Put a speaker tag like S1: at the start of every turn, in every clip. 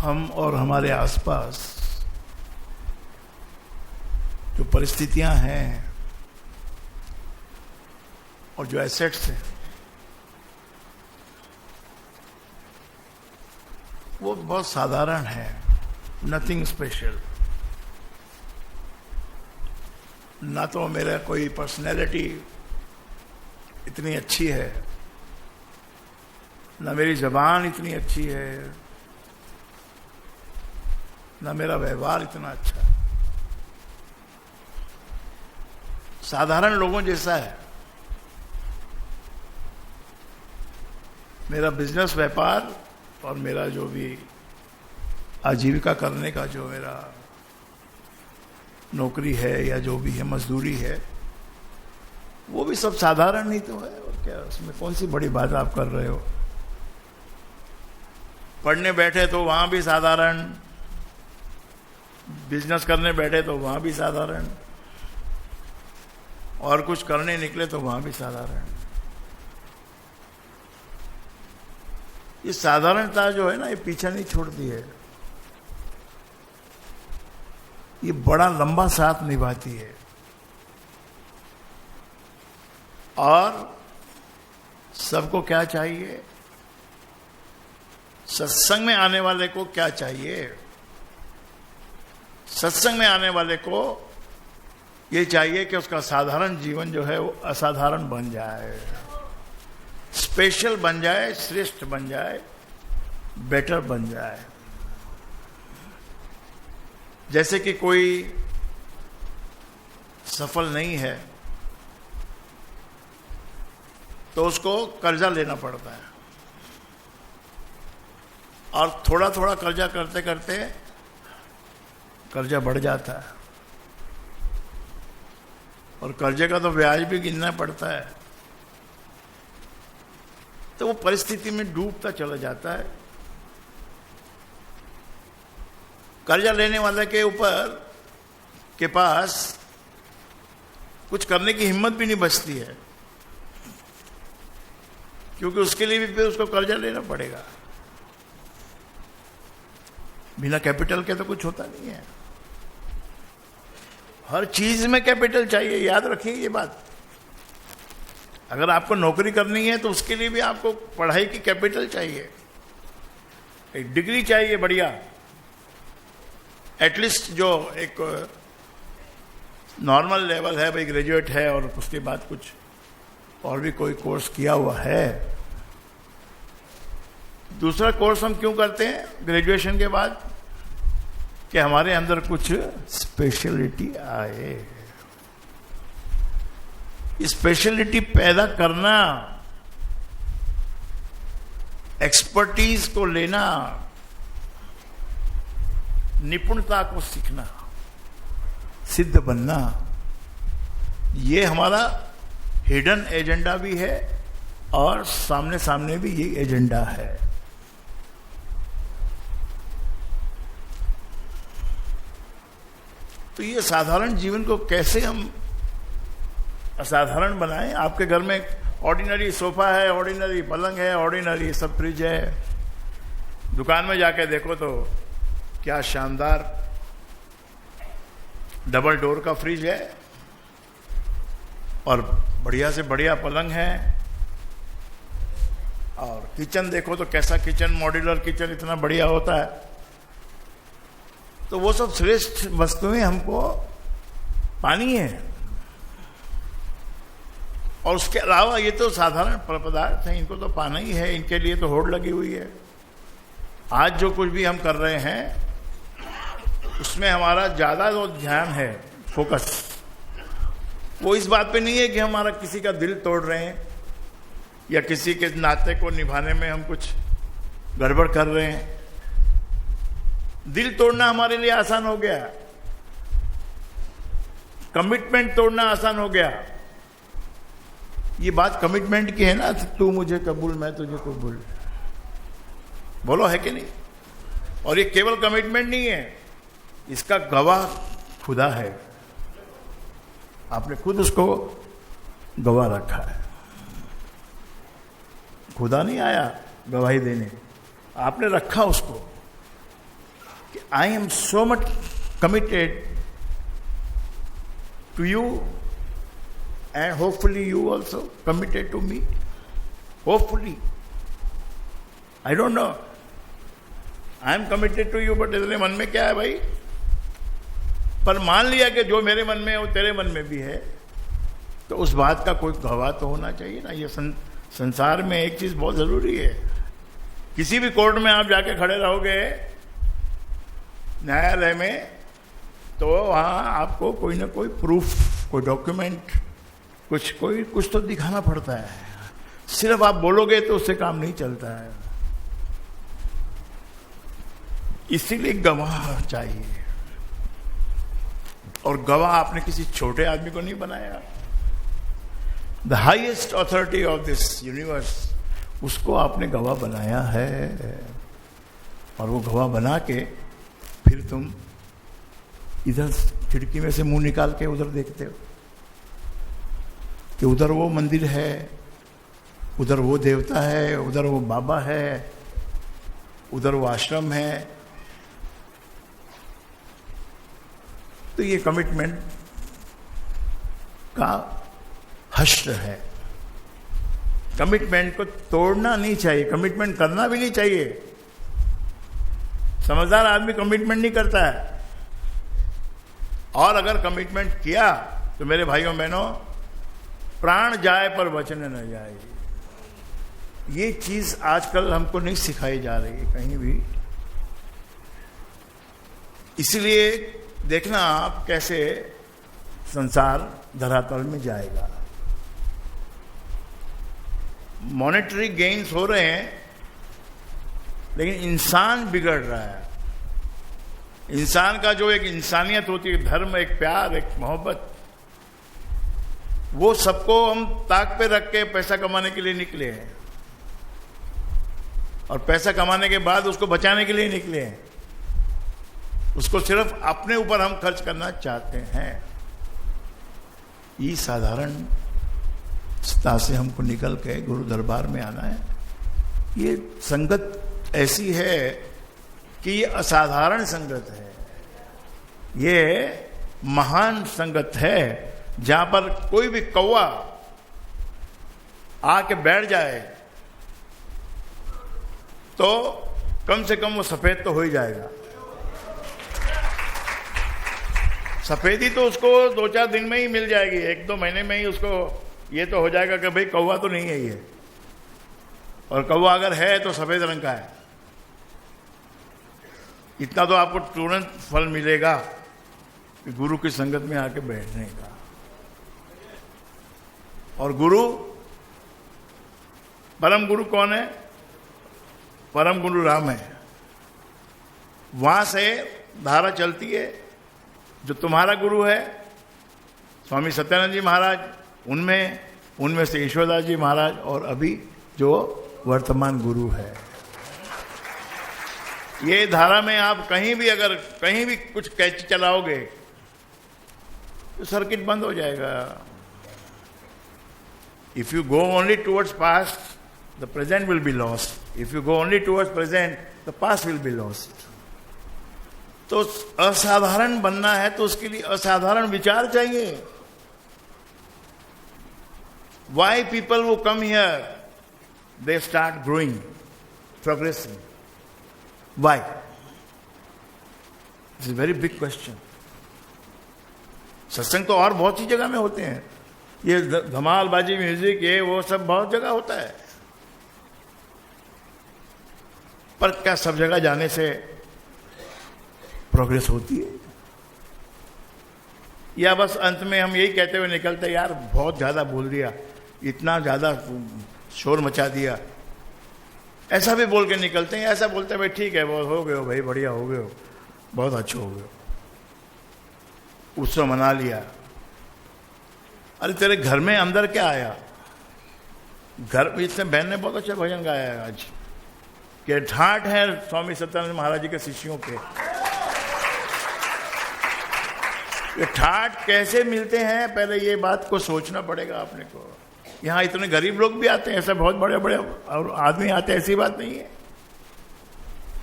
S1: हम और हमारे आसपास जो परिस्थितियां हैं और जो एसेट्स हैं वो बहुत साधारण है, नथिंग स्पेशल। ना तो मेरा कोई पर्सनैलिटी इतनी अच्छी है, ना मेरी जबान इतनी अच्छी है, ना मेरा व्यवहार इतना अच्छा है। साधारण लोगों जैसा है। मेरा बिजनेस, व्यापार और मेरा जो भी आजीविका करने का जो मेरा नौकरी है या जो भी है, मजदूरी है, वो भी सब साधारण ही तो है। और क्या उसमें कौन सी बड़ी बात आप कर रहे हो? पढ़ने बैठे तो वहां भी साधारण, बिजनेस करने बैठे तो वहां भी साधारण, और कुछ करने निकले तो वहां भी साधारण। ये साधारणता जो है ना, ये पीछा नहीं छोड़ती है, ये बड़ा लंबा साथ निभाती है। और सबको क्या चाहिए? सत्संग में आने वाले को क्या चाहिए? सत्संग में आने वाले को ये चाहिए कि उसका साधारण जीवन जो है वो असाधारण बन जाए, स्पेशल बन जाए, श्रेष्ठ बन जाए, बेटर बन जाए। जैसे कि कोई सफल नहीं है तो उसको कर्जा लेना पड़ता है, और थोड़ा थोड़ा कर्जा करते करते कर्जा बढ़ जाता है, और कर्जे का तो ब्याज भी गिनना पड़ता है। तो वो परिस्थिति में डूबता चला जाता है। कर्जा लेने वाले के ऊपर के पास कुछ करने की हिम्मत भी नहीं बचती है, क्योंकि उसके लिए भी फिर उसको कर्जा लेना पड़ेगा। बिना कैपिटल के तो कुछ होता नहीं है। हर चीज में कैपिटल चाहिए, याद रखिए ये बात। अगर आपको नौकरी करनी है तो उसके लिए भी आपको पढ़ाई की कैपिटल चाहिए, एक डिग्री चाहिए बढ़िया, एटलीस्ट जो एक नॉर्मल लेवल है, भाई ग्रेजुएट है और उसके बाद कुछ और भी कोई कोर्स किया हुआ है। दूसरा कोर्स हम क्यों करते हैं ग्रेजुएशन के बाद? कि हमारे अंदर कुछ स्पेशलिटी आए। स्पेशलिटी पैदा करना, एक्सपर्टीज को लेना, निपुणता को सीखना, सिद्ध बनना, ये हमारा हिडन एजेंडा भी है और सामने सामने भी ये एजेंडा है। तो ये साधारण जीवन को कैसे हम असाधारण बनाएं? आपके घर में ऑर्डिनरी सोफा है, ऑर्डिनरी पलंग है, ऑर्डिनरी सब फ्रिज है। दुकान में जाके देखो तो क्या शानदार डबल डोर का फ्रिज है, और बढ़िया से बढ़िया पलंग है। और किचन देखो तो कैसा किचन, मॉड्यूलर किचन इतना बढ़िया होता है। तो वो सब श्रेष्ठ वस्तुएं हमको पानी है। और उसके अलावा ये तो साधारण पदार्थ हैं, इनको तो पाना ही है, इनके लिए तो होड़ लगी हुई है। आज जो कुछ भी हम कर रहे हैं उसमें हमारा ज्यादा जो ध्यान है, फोकस, वो इस बात पे नहीं है कि हमारा किसी का दिल तोड़ रहे हैं या किसी के नाते को निभाने में हम कुछ गड़बड़ कर रहे हैं। दिल तोड़ना हमारे लिए आसान हो गया, कमिटमेंट तोड़ना आसान हो गया। ये बात कमिटमेंट की है ना, तू मुझे कबूल मैं तुझे कबूल, बोलो है कि नहीं? और ये केवल कमिटमेंट नहीं है, इसका गवाह खुदा है। आपने खुद उसको गवाह रखा है। खुदा नहीं आया गवाही देने, आपने रखा उसको। I am so much committed to you, and hopefully you also committed to me. Hopefully. I don't know. I am committed to you, but तेरे मन में क्या है भाई? पर मान लिया कि जो मेरे मन में है वो तेरे मन में भी है, तो उस बात का कोई गवाह तो होना चाहिए ना। ये संसार में एक चीज बहुत जरूरी है, किसी भी कोर्ट में आप जाके खड़े रहोगे न्यायालय में, तो वहां आपको कोई ना कोई प्रूफ, कोई डॉक्यूमेंट, कुछ तो दिखाना पड़ता है। सिर्फ आप बोलोगे तो उससे काम नहीं चलता है, इसीलिए गवाह चाहिए। और गवाह आपने किसी छोटे आदमी को नहीं बनाया, the highest authority of this universe, उसको आपने गवाह बनाया है। और वो गवाह बना के फिर तुम इधर खिड़की में से मुंह निकाल के उधर देखते हो कि उधर वो मंदिर है, उधर वो देवता है, उधर वो बाबा है, उधर वो आश्रम है। तो ये कमिटमेंट का हश्र है। कमिटमेंट को तोड़ना नहीं चाहिए, कमिटमेंट करना भी नहीं चाहिए। समझदार आदमी कमिटमेंट नहीं करता है, और अगर कमिटमेंट किया तो मेरे भाइयों बहनों, प्राण जाए पर वचन न जाए। ये चीज आजकल हमको नहीं सिखाई जा रही है कहीं भी। इसलिए देखना आप कैसे संसार धरातल में जाएगा। मॉनेटरी गेन्स हो रहे हैं, लेकिन इंसान बिगड़ रहा है। इंसान का जो एक इंसानियत होती है, धर्म, एक प्यार, एक मोहब्बत, वो सबको हम ताक पे रख के पैसा कमाने के लिए निकले हैं, और पैसा कमाने के बाद उसको बचाने के लिए निकले हैं। उसको सिर्फ अपने ऊपर हम खर्च करना चाहते हैं। ये साधारणता से हमको निकल के गुरु दरबार में आना है। ये संगत ऐसी है कि ये असाधारण संगत है, ये महान संगत है, जहां पर कोई भी कौवा आके बैठ जाए तो कम से कम वो सफेद तो हो ही जाएगा। सफेदी तो उसको 2-4 दिन में ही मिल जाएगी, 1-2 महीने में ही उसको ये तो हो जाएगा कि भाई कौवा तो नहीं है ये, और कौवा अगर है तो सफेद रंग का है। इतना तो आपको तुरंत फल मिलेगा कि गुरु की संगत में आके बैठने का। और गुरु, परम गुरु कौन है? परम गुरु राम है। वहां से धारा चलती है। जो तुम्हारा गुरु है स्वामी सत्यानंद जी महाराज, उनमें से ईश्वरदास जी महाराज, और अभी जो वर्तमान गुरु है। ये धारा में आप कहीं भी अगर कहीं भी कुछ कैच चलाओगे तो सर्किट बंद हो जाएगा। If you go only towards past, the present will be lost. If you go only towards present, the past will be lost. तो असाधारण बनना है तो उसके लिए असाधारण विचार चाहिए। Why people who come here, they start growing, progressing? Why? This is a very big question. सत्संग तो और बहुत सी जगह में होते हैं, ये धमाल बाजी म्यूजिक ये वो सब बहुत जगह होता है, पर क्या सब जगह जाने से प्रोग्रेस होती है? या बस अंत में हम यही कहते हुए निकलते, यार बहुत ज्यादा बोल दिया, इतना ज्यादा शोर मचा दिया, ऐसा भी बोल के निकलते हैं। ऐसा बोलते हैं भाई ठीक है, वो हो गए हो भाई, बढ़िया हो गए हो, बहुत अच्छे हो गए हो, उत्सव मना लिया। अरे तेरे घर में अंदर क्या आया? घर में इसने बहन ने बहुत अच्छा भजन गाया है आज, कि ठाठ है स्वामी सत्यानंद महाराज जी के शिष्यों के। ये ठाठ कैसे मिलते हैं, पहले ये बात को सोचना पड़ेगा अपने को। यहाँ इतने गरीब लोग भी आते हैं, ऐसे बहुत बड़े बड़े और आदमी आते हैं, ऐसी बात नहीं है।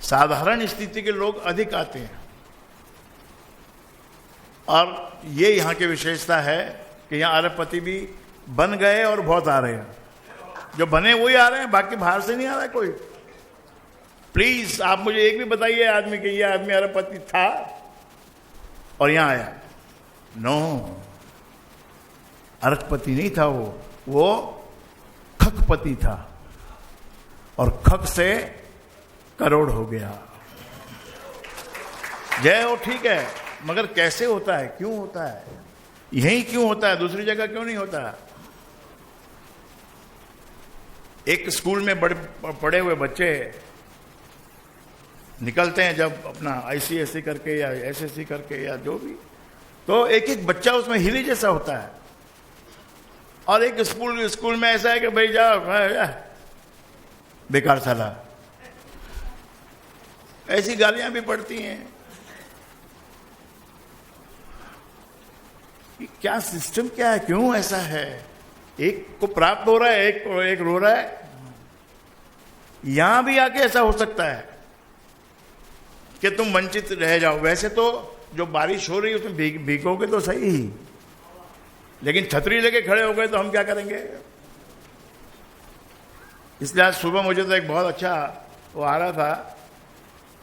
S1: साधारण स्थिति के लोग अधिक आते हैं। और ये यहाँ की विशेषता है कि यहाँ अरबपति भी बन गए और बहुत आ रहे हैं। जो बने वही आ रहे हैं, बाकी बाहर से नहीं आ रहा है कोई। प्लीज आप मुझे एक भी बताइए आदमी कि ये आदमी अरबपति था और यहां आया। नो, अरबपति नहीं था वो खकपति था और खक से करोड़ हो गया। जय हो, ठीक है, मगर कैसे होता है, क्यों होता है, यही क्यों होता है, दूसरी जगह क्यों नहीं होता है? एक स्कूल में पढ़े हुए बच्चे निकलते हैं जब अपना आईसीएसई करके या एसएससी करके या जो भी, तो एक एक बच्चा उसमें हीरे जैसा होता है। और एक स्कूल में ऐसा है कि भाई जाओ बेकार साला, ऐसी गालियां भी पड़ती हैं। क्या सिस्टम क्या है, क्यों ऐसा है? एक को प्राप्त हो रहा है, एक रो रहा है। यहां भी आके ऐसा हो सकता है कि तुम वंचित रह जाओ। वैसे तो जो बारिश हो रही है उसमें भीगोगे तो सही ही, लेकिन छतरी लेके खड़े हो गए तो हम क्या करेंगे? इसलिए आज सुबह मुझे तो एक बहुत अच्छा वो आ रहा था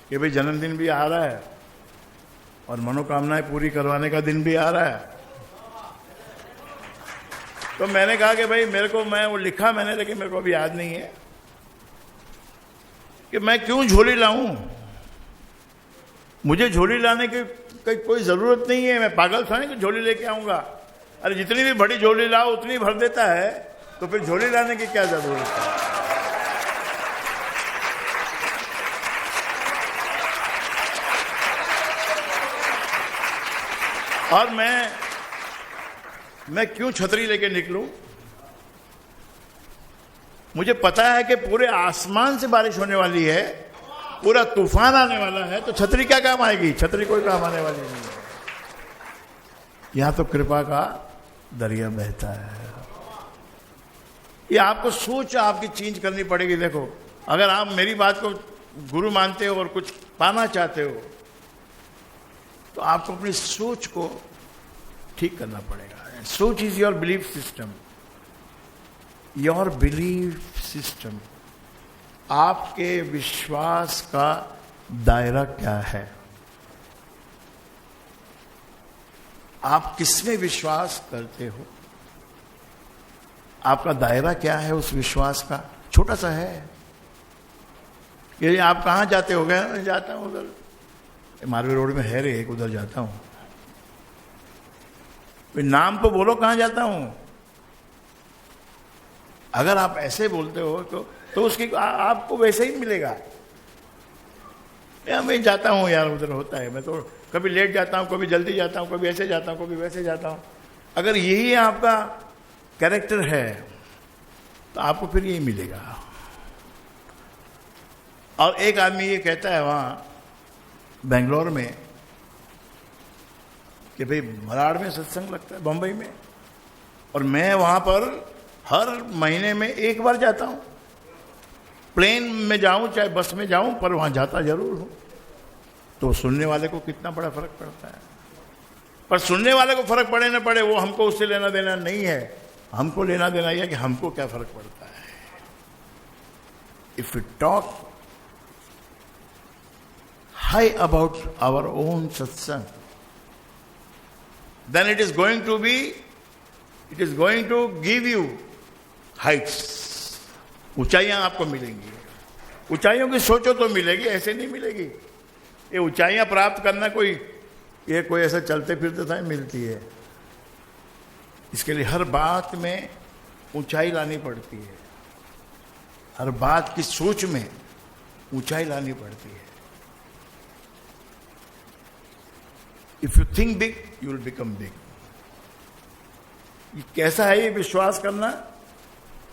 S1: कि भाई जन्मदिन भी आ रहा है और मनोकामनाएं पूरी करवाने का दिन भी आ रहा है। तो मैंने कहा कि भाई मैं वो लिखा मैंने, लेकिन मेरे को अभी याद नहीं है कि मैं क्यों झोली लाऊं। मुझे झोली लाने की कोई जरूरत नहीं है। मैं पागल था नहीं कि झोली लेके आऊंगा। अरे जितनी भी बड़ी झोली लाओ उतनी भर देता है, तो फिर झोली लाने की क्या जरूरत है? और मैं क्यों छतरी लेके निकलूं? मुझे पता है कि पूरे आसमान से बारिश होने वाली है, पूरा तूफान आने वाला है, तो छतरी क्या काम आएगी? छतरी कोई काम आने वाली नहीं है। यहां तो कृपा का दरिया बहता है। ये आपको सोच आपकी चेंज करनी पड़ेगी। देखो, अगर आप मेरी बात को गुरु मानते हो और कुछ पाना चाहते हो तो आपको अपनी सोच को ठीक करना पड़ेगा। सोच is your belief system. Your belief system, आपके विश्वास का दायरा क्या है? आप किसमें विश्वास करते हो? आपका दायरा क्या है उस विश्वास का? छोटा सा है। ये आप कहां जाते हो? गए, मैं जाता हूं उधर मारवी रोड में है रे एक, उधर जाता हूं। नाम तो बोलो कहां जाता हूं। अगर आप ऐसे बोलते हो तो उसकी आपको वैसे ही मिलेगा। मैं जाता हूं यार, उधर होता है। मैं तो कभी लेट जाता हूं, कभी जल्दी जाता हूं, कभी ऐसे जाता हूं, कभी वैसे जाता हूं। अगर यही आपका कैरेक्टर है तो आपको फिर यही मिलेगा। और एक आदमी ये कहता है वहां बेंगलोर में कि भाई मराड़ में सत्संग लगता है, बंबई में, और मैं वहां पर हर महीने में एक बार जाता हूं। प्लेन में जाऊं चाहे बस में जाऊं, पर वहां जाता जरूर हूं। तो सुनने वाले को कितना बड़ा फर्क पड़ता है। पर सुनने वाले को फर्क पड़े ना पड़े, वो हमको उससे लेना देना नहीं है। हमको लेना देना यह कि हमको क्या फर्क पड़ता है। If you talk high about our own satsang, then it is going to give you heights. ऊंचाइयां आपको मिलेंगी। ऊंचाइयों की सोचो तो मिलेगी, ऐसे नहीं मिलेगी। ये ऊंचाइयां प्राप्त करना कोई ऐसा चलते फिरते था मिलती है। इसके लिए हर बात में ऊंचाई लानी पड़ती है। हर बात की सोच में ऊंचाई लानी पड़ती है। If you think big you will become big. कैसा है ये विश्वास करना?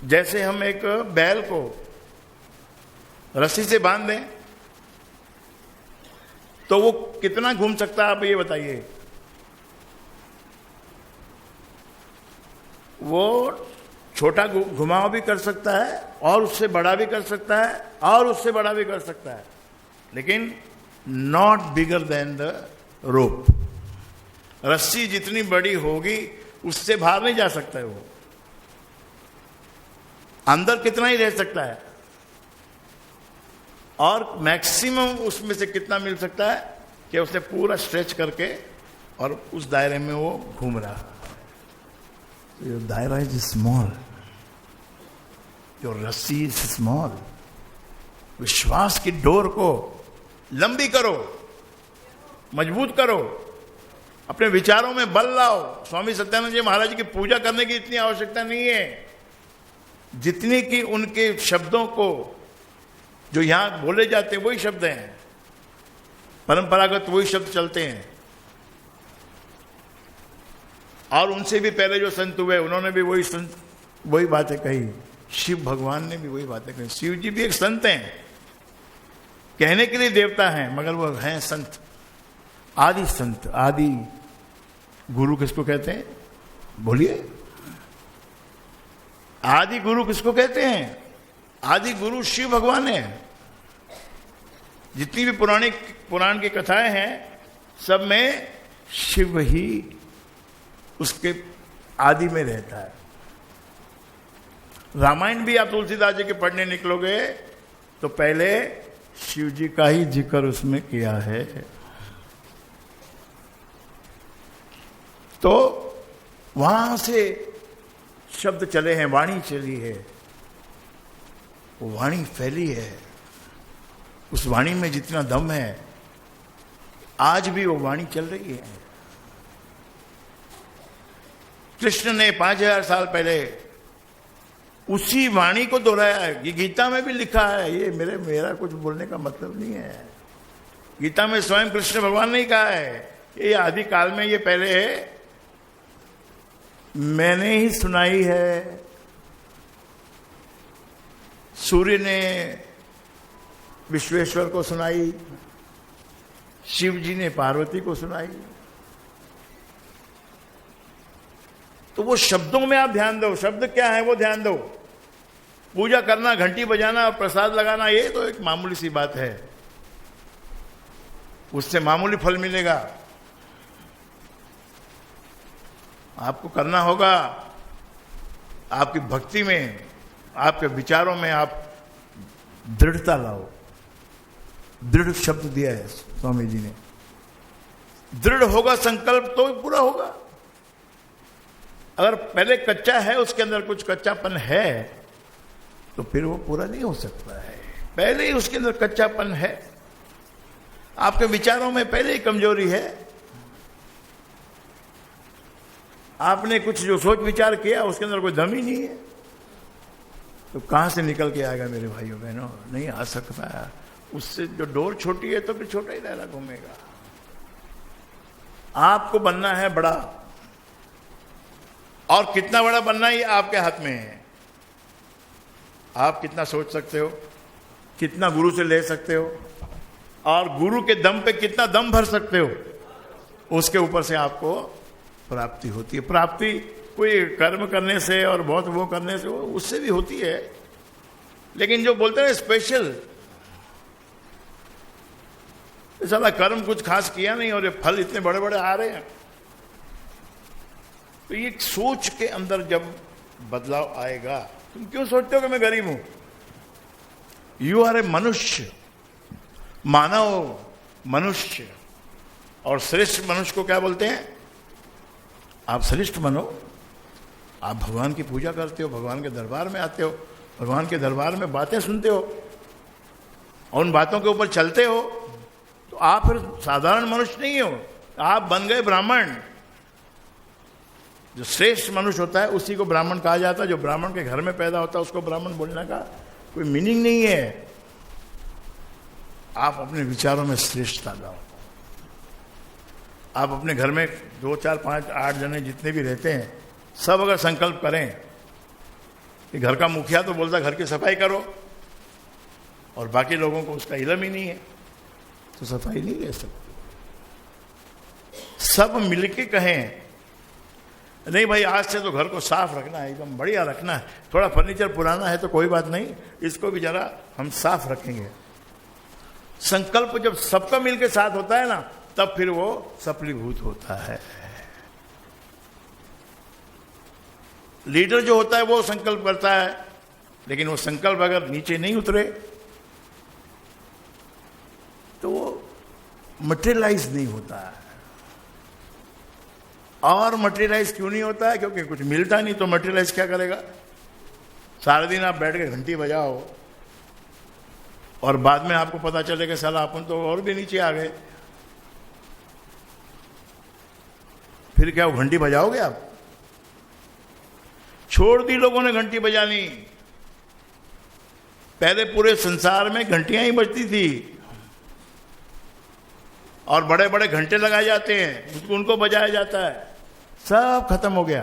S1: जैसे हम एक बैल को रस्सी से बांध दें तो वो कितना घूम सकता है, आप ये बताइए। वो छोटा घुमाव भी कर सकता है और उससे बड़ा भी कर सकता है और उससे बड़ा भी कर सकता है, लेकिन not bigger than the rope. रस्सी जितनी बड़ी होगी उससे बाहर नहीं जा सकता है, वो अंदर कितना ही रह सकता है, और मैक्सिमम उसमें से कितना मिल सकता है कि उसे पूरा स्ट्रेच करके और उस दायरे में वो घूम रहा है। योर दायरा इज स्मॉल, योर रस्सी इज स्मॉल। विश्वास की डोर को लंबी करो, मजबूत करो, अपने विचारों में बल लाओ। स्वामी सत्यानंद जी महाराज जी की पूजा करने की इतनी आवश्यकता नहीं है जितनी कि उनके शब्दों को जो यहां बोले जाते हैं वही शब्द हैं, परंपरागत वही शब्द चलते हैं। और उनसे भी पहले जो संत हुए उन्होंने भी वही बातें कही। शिव भगवान ने भी वही बातें कही। शिव जी भी एक संत हैं, कहने के लिए देवता हैं मगर वो हैं संत, आदि संत। आदि गुरु किसको कहते हैं? बोलिए, आदि गुरु किसको कहते हैं? आदि गुरु शिव भगवान है। जितनी भी पुराण की कथाएं हैं सब में शिव ही उसके आदि में रहता है। रामायण भी आप तुलसीदास जी के पढ़ने निकलोगे तो पहले शिव जी का ही जिक्र उसमें किया है। तो वहां से शब्द चले हैं, वाणी चली है, वो वाणी फैली है। उस वाणी में जितना दम है आज भी वो वाणी चल रही है। कृष्ण ने 5000 साल पहले उसी वाणी को दोहराया है। ये गीता में भी लिखा है, ये मेरा कुछ बोलने का मतलब नहीं है। गीता में स्वयं कृष्ण भगवान ने कहा है, ये आदि काल में ये पहले है, मैंने ही सुनाई है। सूर्य ने विश्वेश्वर को सुनाई, शिव जी ने पार्वती को सुनाई। तो वो शब्दों में आप ध्यान दो, शब्द क्या है वो ध्यान दो। पूजा करना, घंटी बजाना और प्रसाद लगाना ये तो एक मामूली सी बात है, उससे मामूली फल मिलेगा। आपको करना होगा आपकी भक्ति में, आपके विचारों में आप दृढ़ता लाओ। दृढ़ शब्द दिया है स्वामी जी ने। दृढ़ होगा संकल्प तो पूरा होगा। अगर पहले कच्चा है, उसके अंदर कुछ कच्चापन है तो फिर वो पूरा नहीं हो सकता है। पहले ही उसके अंदर कच्चापन है, आपके विचारों में पहले ही कमजोरी है। आपने कुछ जो सोच विचार किया उसके अंदर कोई दम ही नहीं है, तो कहां से निकल के आएगा मेरे भाइयों बहनों? नहीं आ सकता है। उससे जो डोर छोटी है तो फिर छोटा ही दायरा घूमेगा। आपको बनना है बड़ा, और कितना बड़ा बनना ये आपके हाथ में है। आप कितना सोच सकते हो, कितना गुरु से ले सकते हो, और गुरु के दम पे कितना दम भर सकते हो, उसके ऊपर से आपको प्राप्ति होती है। प्राप्ति कोई कर्म करने से और बहुत वो करने से, उससे भी होती है, लेकिन जो बोलते हैं स्पेशल, साला कर्म कुछ खास किया नहीं और ये फल इतने बड़े बड़े आ रहे हैं। तो ये सोच के अंदर जब बदलाव आएगा, तुम क्यों सोचते हो कि मैं गरीब हूं? यू आर ए मनुष्य, मानव मनुष्य। और श्रेष्ठ मनुष्य को क्या बोलते हैं? आप श्रेष्ठ बनो। आप भगवान की पूजा करते हो, भगवान के दरबार में आते हो, भगवान के दरबार में बातें सुनते हो और उन बातों के ऊपर चलते हो, तो आप फिर साधारण मनुष्य नहीं हो, आप बन गए ब्राह्मण। जो श्रेष्ठ मनुष्य होता है उसी को ब्राह्मण कहा जाता है। जो ब्राह्मण के घर में पैदा होता है उसको ब्राह्मण बोलने का कोई मीनिंग नहीं है। आप अपने विचारों में श्रेष्ठता लाओ। आप अपने घर में 2, 4, 5, 8 जने जितने भी रहते हैं, सब अगर संकल्प करें कि घर का मुखिया तो बोलता घर की सफाई करो और बाकी लोगों को उसका इल्म ही नहीं है, तो सफाई नहीं ले सकते। सब मिलके कहें नहीं भाई आज से तो घर को साफ रखना है, एकदम बढ़िया रखना है, थोड़ा फर्नीचर पुराना है तो कोई बात नहीं, इसको भी जरा हम साफ रखेंगे। संकल्प जब सबका मिलकर साथ होता है ना, तब फिर वो सफलीभूत होता है। लीडर जो होता है वो संकल्प करता है, लेकिन वो संकल्प अगर नीचे नहीं उतरे तो वो मटेरियलाइज नहीं होता है। और मटेरियलाइज क्यों नहीं होता है? क्योंकि कुछ मिलता नहीं, तो मटेरियलाइज क्या करेगा? सारे दिन आप बैठ के घंटी बजाओ और बाद में आपको पता चलेगा साला अपन तो और भी नीचे आ गए, फिर क्या वो घंटी बजाओगे आप? छोड़ दी लोगों ने घंटी बजानी। पहले पूरे संसार में घंटियां ही बजती थी और बड़े बड़े घंटे लगाए जाते हैं, उनको बजाया जाता है। सब खत्म हो गया,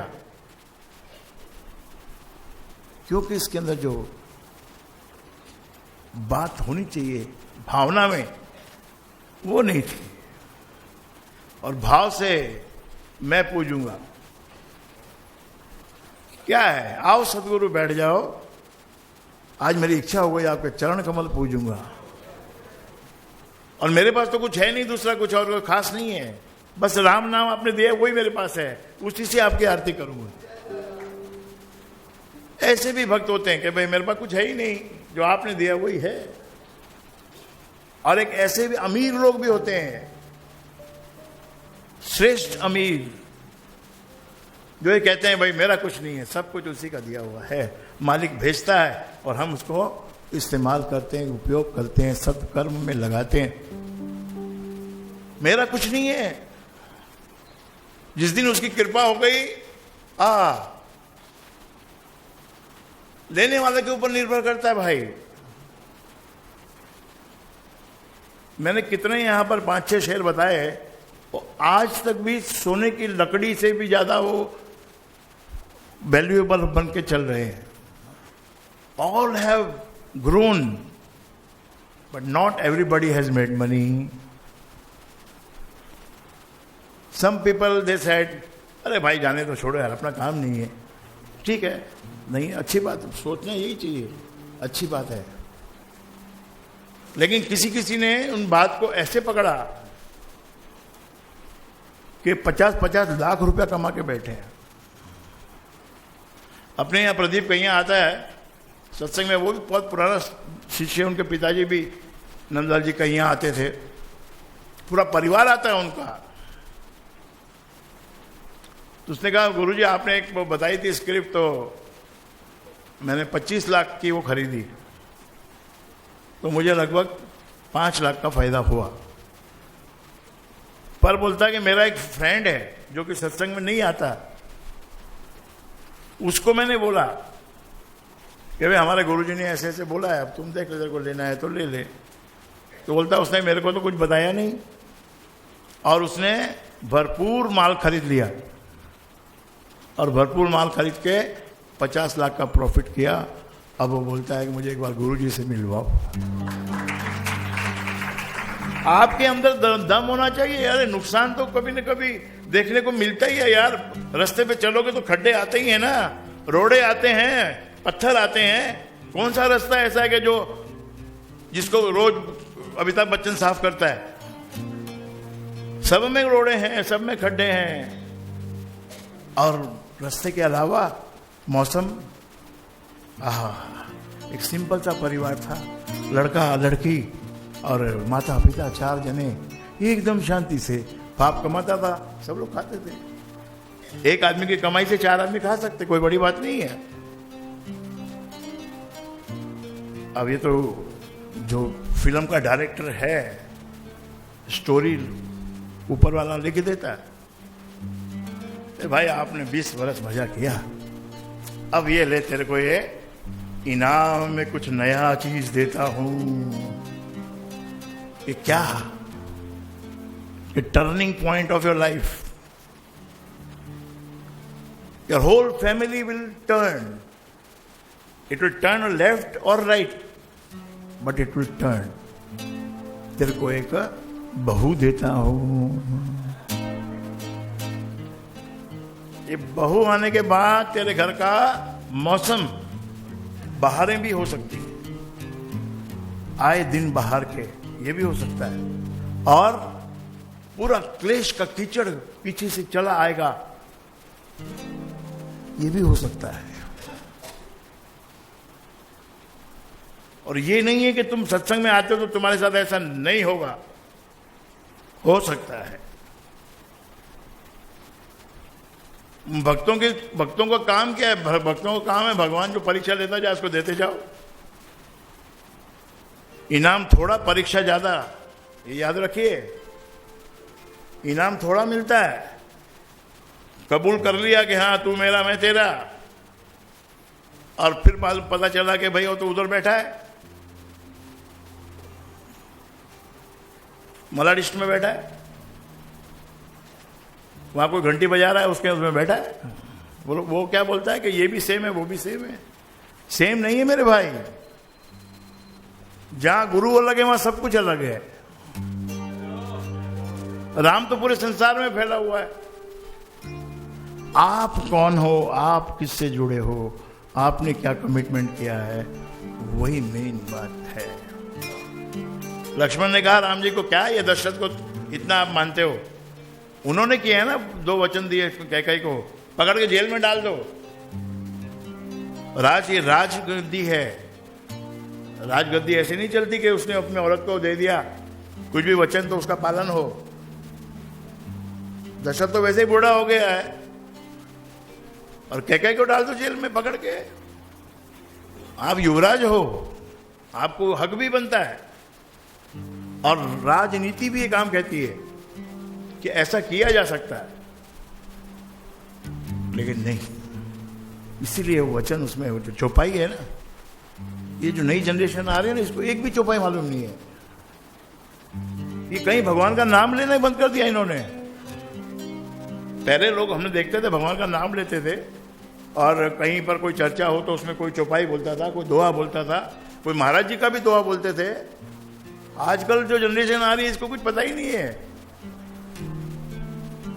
S1: क्योंकि इसके अंदर जो बात होनी चाहिए भावना में, वो नहीं थी। और भाव से मैं पूजूंगा क्या है? आओ सदगुरु बैठ जाओ, आज मेरी इच्छा हो गई आपके चरण कमल पूजूंगा, और मेरे पास तो कुछ है नहीं दूसरा, कुछ और खास नहीं है, बस राम नाम आपने दिया वही मेरे पास है, उसी से आपकी आरती करूंगा। ऐसे भी भक्त होते हैं कि भाई मेरे पास कुछ है ही नहीं, जो आपने दिया वही है। और एक ऐसे भी अमीर लोग भी होते हैं, श्रेष्ठ अमीर, जो ये कहते हैं भाई मेरा कुछ नहीं है, सब कुछ उसी का दिया हुआ है, मालिक भेजता है और हम उसको इस्तेमाल करते हैं, उपयोग करते हैं, सत्कर्म में लगाते हैं। मेरा कुछ नहीं है। जिस दिन उसकी कृपा हो गई, लेने वाले के ऊपर निर्भर करता है भाई। मैंने कितने यहां पर 5-6 शेर बताए, तो आज तक भी सोने की लकड़ी से भी ज्यादा वो वैल्यूएबल बन के चल रहे हैं। All have grown but not everybody has made money. Some people they said अरे भाई जाने तो छोड़ो यार, अपना काम नहीं है। ठीक है, नहीं, अच्छी बात, सोचना यही चाहिए, अच्छी बात है। लेकिन किसी किसी ने उन बात को ऐसे पकड़ा कि 50-50 लाख रुपया कमा के बैठे हैं। अपने यहाँ प्रदीप कहीं आता है सत्संग में, वो भी बहुत पुराना शिष्य, उनके पिताजी भी नंदलाल जी कहीं आते थे, पूरा परिवार आता है उनका। तो उसने कहा गुरुजी आपने एक वो बताई थी स्क्रिप्ट, तो मैंने 25 लाख की वो खरीदी, तो मुझे लगभग 5 लाख का फायदा हुआ। पर बोलता है कि मेरा एक फ्रेंड है जो कि सत्संग में नहीं आता, उसको मैंने बोला कि भाई हमारे गुरुजी ने ऐसे ऐसे बोला है, अब तुम देख ले, तेरे को लेना है तो ले ले। तो बोलता है उसने मेरे को तो कुछ बताया नहीं, और उसने भरपूर माल खरीद लिया और भरपूर माल खरीद के 50 लाख का प्रॉफिट किया। अब वो बोलता है कि मुझे एक बार गुरुजी से मिलवाओ। आपके अंदर दम होना चाहिए। अरे नुकसान तो कभी न कभी देखने को मिलता ही है यार। रास्ते पे चलोगे तो खड्डे आते ही है ना, रोड़े आते हैं, पत्थर आते हैं। कौन सा रास्ता ऐसा है कि जो जिसको रोज अमिताभ बच्चन साफ करता है? सब में रोड़े हैं, सब में खड्डे हैं। और रास्ते के अलावा मौसम, एक सिंपल सा परिवार था, लड़का लड़की और माता पिता, 4 जने, एकदम शांति से बाप कमाता था, सब लोग खाते थे। एक आदमी की कमाई से 4 आदमी खा सकते, कोई बड़ी बात नहीं है। अब ये तो जो फिल्म का डायरेक्टर है, स्टोरी ऊपर वाला लिख देता है, भाई आपने 20 बरस मजा किया, अब ये ले तेरे को ये इनाम में कुछ नया चीज देता हूं। ये क्या? ये turning point of your life. Your whole family will turn. It will turn left और right, but it will turn. तेरे को एक बहू देता हूं। ये बहू आने के बाद तेरे घर का मौसम, बहारें भी हो सकती है, आए दिन बाहर के, ये भी हो सकता है। और पूरा क्लेश का कीचड़ पीछे से चला आएगा, ये भी हो सकता है। और ये नहीं है कि तुम सत्संग में आते हो तो तुम्हारे साथ ऐसा नहीं होगा, हो सकता है। भक्तों का काम क्या है? भक्तों का काम है भगवान जो परीक्षा लेता जाए उसको देते जाओ। इनाम थोड़ा, परीक्षा ज्यादा, ये याद रखिए। इनाम थोड़ा मिलता है, कबूल कर लिया कि हाँ तू मेरा मैं तेरा, और फिर पता चला कि भाई वो तो उधर बैठा है, मलाडिस्ट में बैठा है, वहां कोई घंटी बजा रहा है, उसमें बैठा है। वो क्या बोलता है कि ये भी सेम है वो भी सेम है। सेम नहीं है मेरे भाई। जहां गुरु अलग है वहां सब कुछ अलग है। राम तो पूरे संसार में फैला हुआ है। आप कौन हो, आप किससे जुड़े हो, आपने क्या कमिटमेंट किया है, वही मेन बात है। लक्ष्मण ने कहा राम जी को, क्या ये दशरथ को इतना आप मानते हो? उन्होंने किया है ना, 2 वचन दिए कैकेयी को, पकड़ के जेल में डाल दो। ये राजगद्दी है। राजगद्दी ऐसे नहीं चलती कि उसने अपनी औरत को दे दिया, कुछ भी वचन तो उसका पालन हो। दशरथ तो वैसे ही बूढ़ा हो गया है, और कैकेयी को डाल दो जेल में पकड़ के। आप युवराज हो, आपको हक भी बनता है, और राजनीति भी ये काम कहती है कि ऐसा किया जा सकता है, लेकिन नहीं। इसीलिए वो वचन उसमें वो जो चौपाई है ना, ये जो नई जनरेशन आ रही है ना, इसको एक भी चौपाई मालूम नहीं है। ये कहीं भगवान का नाम लेना ही बंद कर दिया इन्होंने। पहले लोग हमने देखते थे भगवान का नाम लेते थे, और कहीं पर कोई चर्चा हो तो उसमें कोई चौपाई बोलता था, कोई दोहा बोलता था, कोई महाराज जी का भी दोहा बोलते थे। आजकल जो जनरेशन आ रही है इसको कुछ पता ही नहीं है।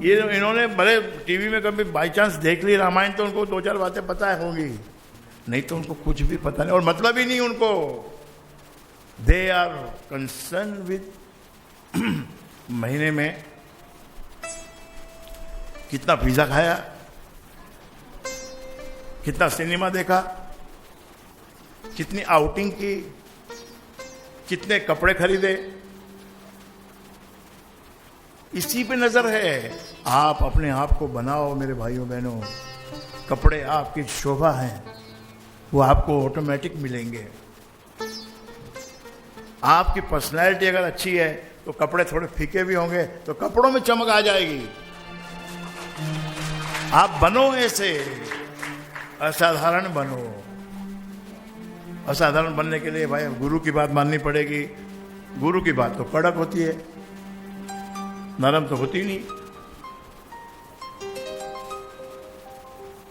S1: ये इन्होंने भले टीवी में कभी बाई चांस देख ली रामायण तो उनको 2-4 बातें पता होंगी, नहीं तो उनको कुछ भी पता नहीं, और मतलब ही नहीं उनको। दे आर कंसर्न विद महीने में कितना पिज्जा खाया, कितना सिनेमा देखा, कितनी आउटिंग की, कितने कपड़े खरीदे, इसी पे नजर है। आप अपने आप को बनाओ मेरे भाइयों बहनों। कपड़े आपकी शोभा हैं, वो आपको ऑटोमेटिक मिलेंगे। आपकी पर्सनैलिटी अगर अच्छी है तो कपड़े थोड़े फीके भी होंगे तो कपड़ों में चमक आ जाएगी। आप बनो ऐसे, असाधारण बनो। असाधारण बनने के लिए भाई गुरु की बात माननी पड़ेगी। गुरु की बात तो कड़क होती है, नरम तो होती नहीं।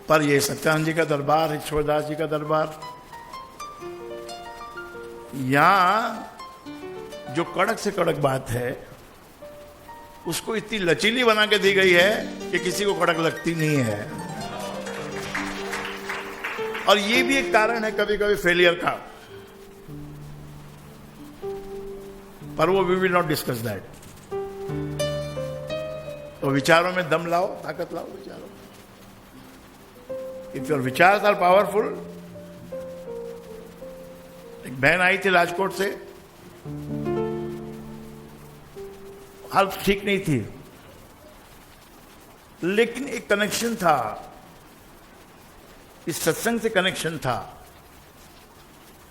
S1: पर ये सत्यानंद जी का दरबार, ईश्वरदास जी का दरबार, यहां जो कड़क से कड़क बात है उसको इतनी लचीली बना के दी गई है कि किसी को कड़क लगती नहीं है। और ये भी एक कारण है कभी कभी फेलियर का, पर वो we will not discuss that. तो विचारों में दम लाओ, ताकत लाओ विचारों में। इफ योर विचार्स आर पावरफुल। एक बहन आई थी राजकोट से, हालत ठीक नहीं थी, लेकिन एक कनेक्शन था, इस सत्संग से कनेक्शन था।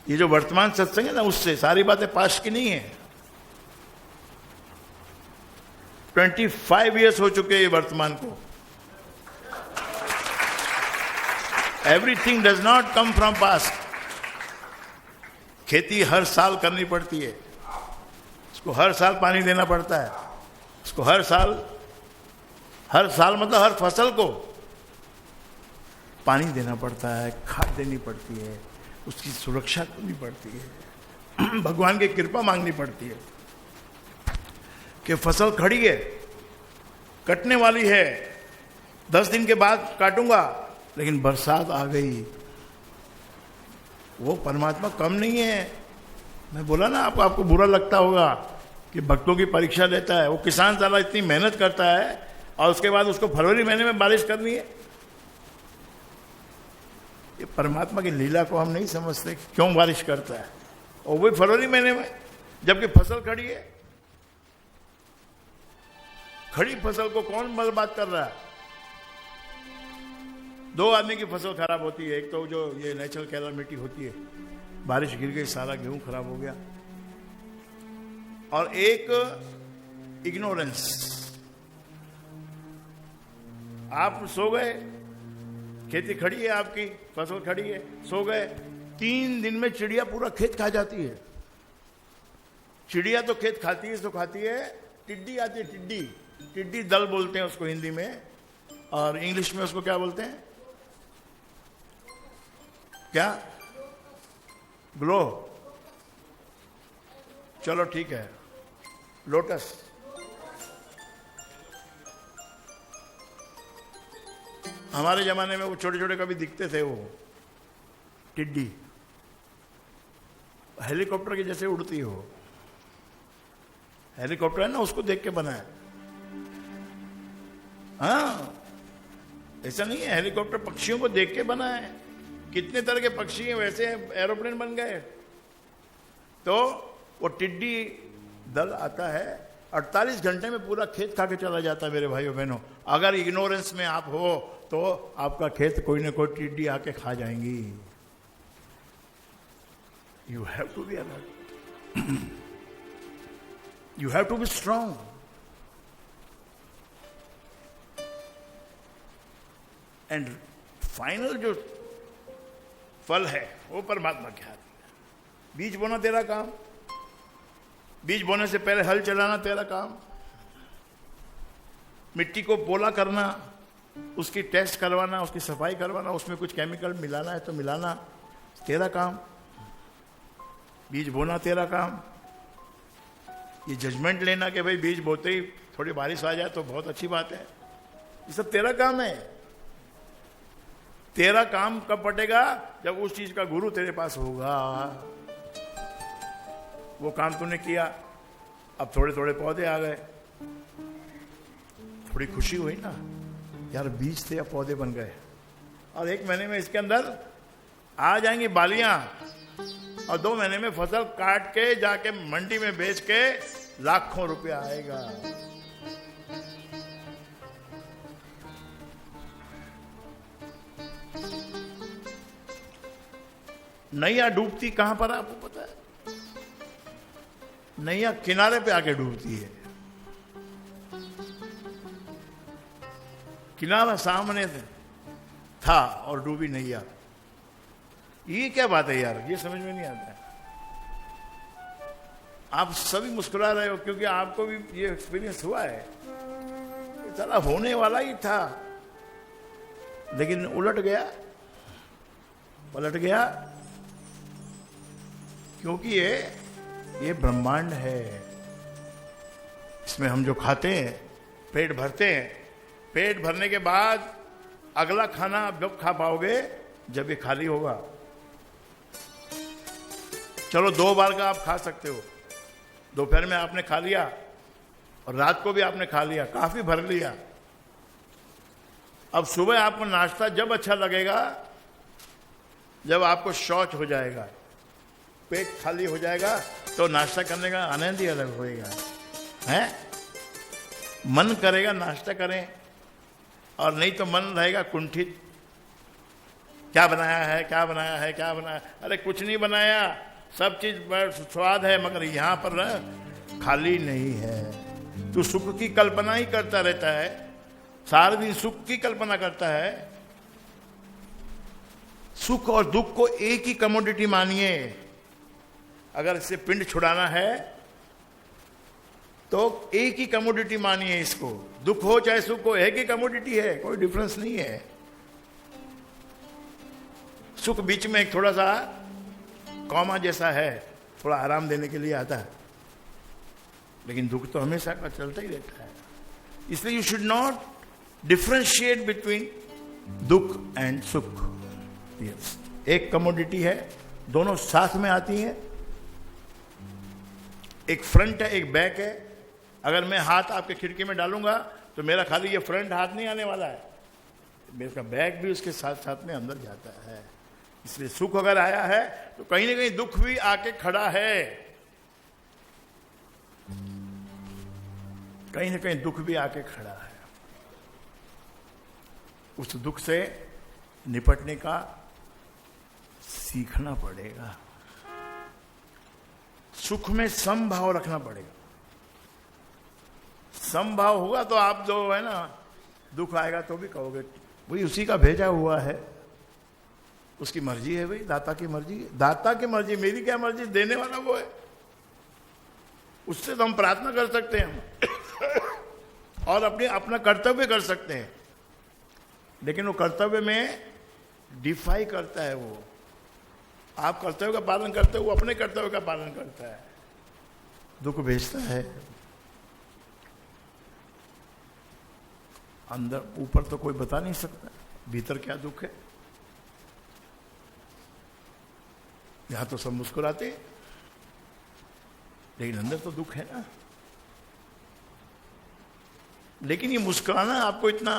S1: ये जो वर्तमान सत्संग है ना, उससे सारी बातें पास की नहीं है। 25 इयर्स हो चुके हैं वर्तमान को। Everything does not come from past. खेती हर साल करनी पड़ती है, उसको हर साल पानी देना पड़ता है, उसको हर साल मतलब हर फसल को पानी देना पड़ता है, खाद देनी पड़ती है, उसकी सुरक्षा करनी पड़ती है, भगवान की कृपा मांगनी पड़ती है कि फसल खड़ी है, कटने वाली है, 10 दिन के बाद काटूंगा, लेकिन बरसात आ गई। वो परमात्मा कम नहीं है। मैं बोला ना आपको बुरा लगता होगा कि भक्तों की परीक्षा लेता है। वो किसान साला इतनी मेहनत करता है और उसके बाद उसको फरवरी महीने में बारिश करनी है। ये परमात्मा की लीला को हम नहीं समझते, क्यों बारिश करता है और वो फरवरी महीने में, जबकि फसल खड़ी है। खड़ी फसल को कौन बर्बाद कर रहा है? दो आदमी की फसल खराब होती है, एक तो जो ये नेचुरल कैलामिटी होती है, बारिश गिर गई, सारा गेहूं खराब हो गया, और एक इग्नोरेंस। आप सो गए, खेती खड़ी है, आपकी फसल खड़ी है, सो गए, 3 दिन में चिड़िया पूरा खेत खा जाती है। चिड़िया तो खेत खाती है, तो खाती है, टिड्डी आती है, टिड्डी, टिड्डी दल बोलते हैं उसको हिंदी में, और इंग्लिश में उसको क्या बोलते हैं? क्या? ग्लो, चलो ठीक है, लोटस। हमारे जमाने में वो छोटे छोटे कभी दिखते थे, वो टिड्डी हेलीकॉप्टर के जैसे उड़ती हो। हेलीकॉप्टर है ना, उसको देख के बना है। हाँ, ऐसा नहीं है, हेलीकॉप्टर पक्षियों को देख के बना है। कितने तरह के पक्षी हैं, वैसे एरोप्लेन बन गए। तो वो टिड्डी दल आता है, 48 घंटे में पूरा खेत खा के चला जाता है। मेरे भाइयों बहनों, अगर इग्नोरेंस में आप हो तो आपका खेत कोई ना कोई टिड्डी आके खा जाएंगी। You have to be alert, you have to be strong. And final जो फल है वो परमात्मा के हाथ में। बीज बोना तेरा काम, बीज बोने से पहले हल चलाना तेरा काम, मिट्टी को पोला करना, उसकी टेस्ट करवाना, उसकी सफाई करवाना, उसमें कुछ केमिकल मिलाना है तो मिलाना तेरा काम। बीज बोना तेरा काम। ये जजमेंट लेना कि भाई बीज बोते ही थोड़ी बारिश आ जाए तो बहुत अच्छी बात है, ये सब तेरा काम है। तेरा काम कब पटेगा? जब उस चीज का गुरु तेरे पास होगा। वो काम तूने किया, अब थोड़े थोड़े पौधे आ गए, थोड़ी खुशी हुई ना, यार बीज थे अब पौधे बन गए, और 1 महीने में इसके अंदर आ जाएंगी बालियां, और 2 महीने में फसल काट के जाके मंडी में बेच के लाखों रुपया आएगा। नैया डूबती कहां पर है आपको पता है? नैया किनारे पे आके डूबती है। किनारा सामने था और डूबी नैया। ये क्या बात है यार, ये समझ में नहीं आता है। आप सभी मुस्कुरा रहे हो क्योंकि आपको भी ये एक्सपीरियंस हुआ है। चला होने वाला ही था, लेकिन उलट गया, पलट गया, क्योंकि ये ब्रह्मांड है। इसमें हम जो खाते हैं, पेट भरते हैं, पेट भरने के बाद अगला खाना आप जब खा पाओगे जब ये खाली होगा। चलो 2 बार का आप खा सकते हो, दोपहर में आपने खा लिया और रात को भी आपने खा लिया, काफी भर लिया। अब सुबह आपको नाश्ता जब अच्छा लगेगा जब आपको शौच हो जाएगा, पेट खाली हो जाएगा, तो नाश्ता करने का आनंद ही अलग होएगा, हैं? मन करेगा नाश्ता करें, और नहीं तो मन रहेगा कुंठित। क्या बनाया है, क्या बनाया है, क्या बनाया? अरे कुछ नहीं बनाया, सब चीज स्वाद है, मगर यहां पर खाली नहीं है। तू सुख की कल्पना ही करता रहता है, सारा दिन सुख की कल्पना करता है। सुख और दुख को एक ही कमोडिटी मानिए। अगर इससे पिंड छुड़ाना है तो एक ही कमोडिटी मानिए इसको। दुख हो चाहे सुख हो, एक ही कमोडिटी है, कोई डिफरेंस नहीं है। सुख बीच में एक थोड़ा सा कॉमा जैसा है, थोड़ा आराम देने के लिए आता है, लेकिन दुख तो हमेशा का चलता ही रहता है। इसलिए you should not differentiate between दुख एंड सुख। यस, एक कमोडिटी है, दोनों साथ में आती हैं। एक फ्रंट है, एक बैक है। अगर मैं हाथ आपके खिड़की में डालूंगा तो मेरा खाली ये फ्रंट हाथ नहीं आने वाला है, मेरा बैक भी उसके साथ साथ में अंदर जाता है। इसलिए सुख अगर आया है तो कहीं ना कहीं दुख भी आके खड़ा है, कहीं ना कहीं दुख भी आके खड़ा है। उस दुख से निपटने का सीखना पड़ेगा। सुख में समभाव रखना पड़ेगा। समभाव होगा तो आप जो है ना, दुख आएगा तो भी कहोगे वही उसी का भेजा हुआ है, उसकी मर्जी है भाई, दाता की मर्जी है। दाता की मर्जी, मेरी क्या मर्जी, देने वाला वो है। उससे तो हम प्रार्थना कर सकते हैं और अपना कर्तव्य कर सकते हैं, लेकिन वो कर्तव्य में डिफाई करता है। वो आप कर्तव्य का पालन करते हो, वो अपने कर्तव्य का पालन करता है, दुख भेजता है। अंदर ऊपर तो कोई बता नहीं सकता भीतर क्या दुख है। यहां तो सब मुस्कुराते हैं, लेकिन अंदर तो दुख है ना। लेकिन ये मुस्कुराना आपको इतना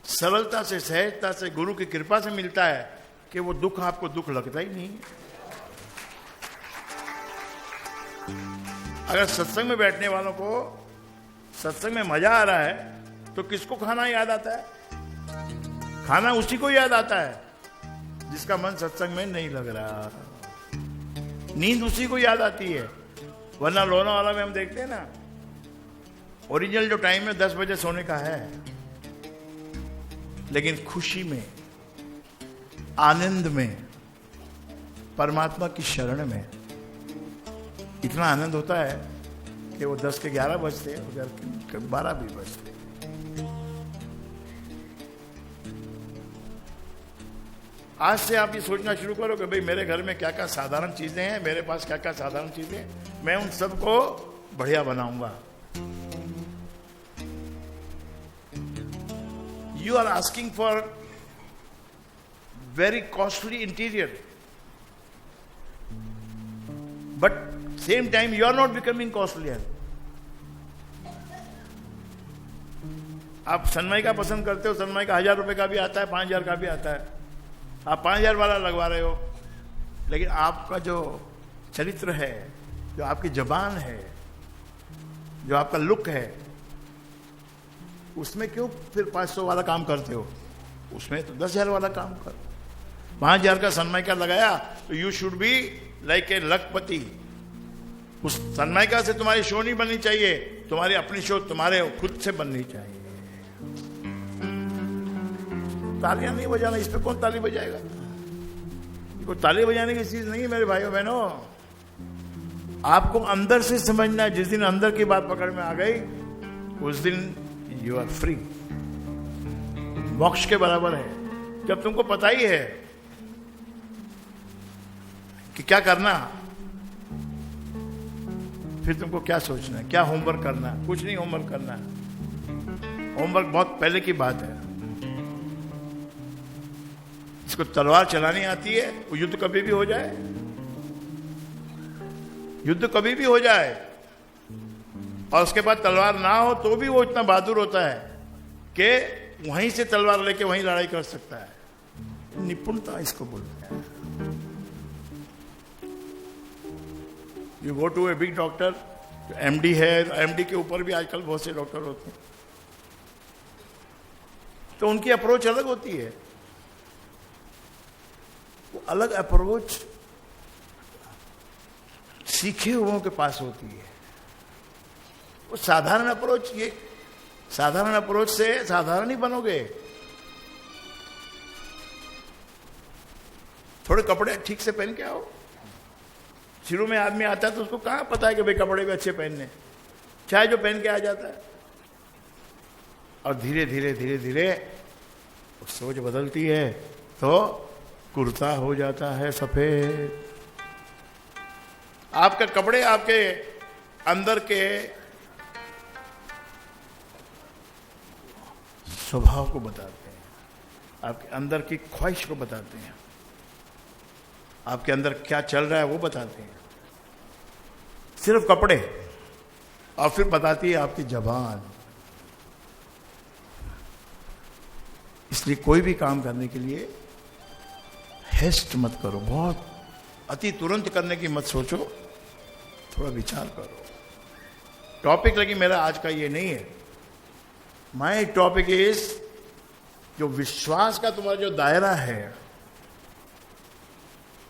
S1: सरलता से, सहजता से, गुरु की कृपा से मिलता है कि वो दुख आपको दुख लगता ही नहीं। अगर सत्संग में बैठने वालों को सत्संग में मजा आ रहा है तो किसको खाना याद आता है? खाना उसी को याद आता है जिसका मन सत्संग में नहीं लग रहा। नींद उसी को याद आती है। वरना लोनावाला में हम देखते हैं ना, ओरिजिनल जो टाइम है 10 बजे सोने का है, लेकिन खुशी में, आनंद में, परमात्मा की शरण में इतना आनंद होता है कि वो 10 के 11 बजते हैं, 11 के 12 भी बजते। आज से आप ये सोचना शुरू करो कि भाई मेरे घर में क्या क्या साधारण चीजें हैं, मेरे पास क्या क्या साधारण चीजें हैं, मैं उन सबको बढ़िया बनाऊंगा। You are asking for very costly interior, but same time you are not becoming costlier. आप सनमाइका पसंद करते हो, सनमाइका 1000 रुपए का भी आता है, 5000 का भी आता है। आप 5000 वाला लगवा रहे हो, लेकिन आपका जो चरित्र है, जो आपकी जबान है, जो आपका लुक है, उसमें क्यों फिर 500 वाला काम करते हो? उसमें तो 10,000 वाला काम कर। 5,000 का सनमाइका लगाया तो you should be like a लखपति। उस सनमाइका से तुम्हारी शो नहीं बननी चाहिए, तुम्हारी अपनी शो तुम्हारे खुद से बननी चाहिए। तालियां नहीं बजाना, इस पे कौन ताली बजाएगा? कोई ताली बजाने की चीज नहीं है मेरे भाइयों बहनों। आपको अंदर से समझना है। जिस दिन अंदर की बात पकड़ में आ गई, उस दिन यू आर फ्री, मोक्ष के बराबर है। जब तुमको पता ही है कि क्या करना, फिर तुमको क्या सोचना है, क्या होमवर्क करना है? कुछ नहीं होमवर्क करना है। होमवर्क बहुत पहले की बात है। जिसको तलवार चलानी आती है वो युद्ध कभी भी हो जाए, युद्ध कभी भी हो जाए, और उसके बाद तलवार ना हो तो भी वो इतना बहादुर होता है कि वहीं से तलवार लेके वहीं लड़ाई कर सकता है। निपुणता इसको बोलते हैं। You go to a big doctor, MD है, एमडी के ऊपर भी आजकल बहुत से डॉक्टर होते हैं, तो उनकी अप्रोच अलग होती है। वो अलग अप्रोच सीखे हुओं के पास होती है। वो साधारण अप्रोच, ये साधारण अप्रोच से साधारण ही बनोगे। थोड़े कपड़े ठीक से पहन के आओ। शुरू में आदमी आता है तो उसको कहां पता है कि भाई कपड़े भी अच्छे पहनने, चाहे जो पहन के आ जाता है। और धीरे धीरे धीरे धीरे सोच बदलती है तो कुर्ता हो जाता है सफेद। आपके कपड़े आपके अंदर के स्वभाव को बताते हैं, आपके अंदर की ख्वाहिश को बताते हैं, आपके अंदर क्या चल रहा है वो बताते हैं। सिर्फ कपड़े, और फिर बताती है आपकी जबान। इसलिए कोई भी काम करने के लिए हेस्ट मत करो, बहुत अति तुरंत करने की मत सोचो, थोड़ा विचार करो। टॉपिक लेकिन मेरा आज का ये नहीं है। माय टॉपिक इज, जो विश्वास का तुम्हारा जो दायरा है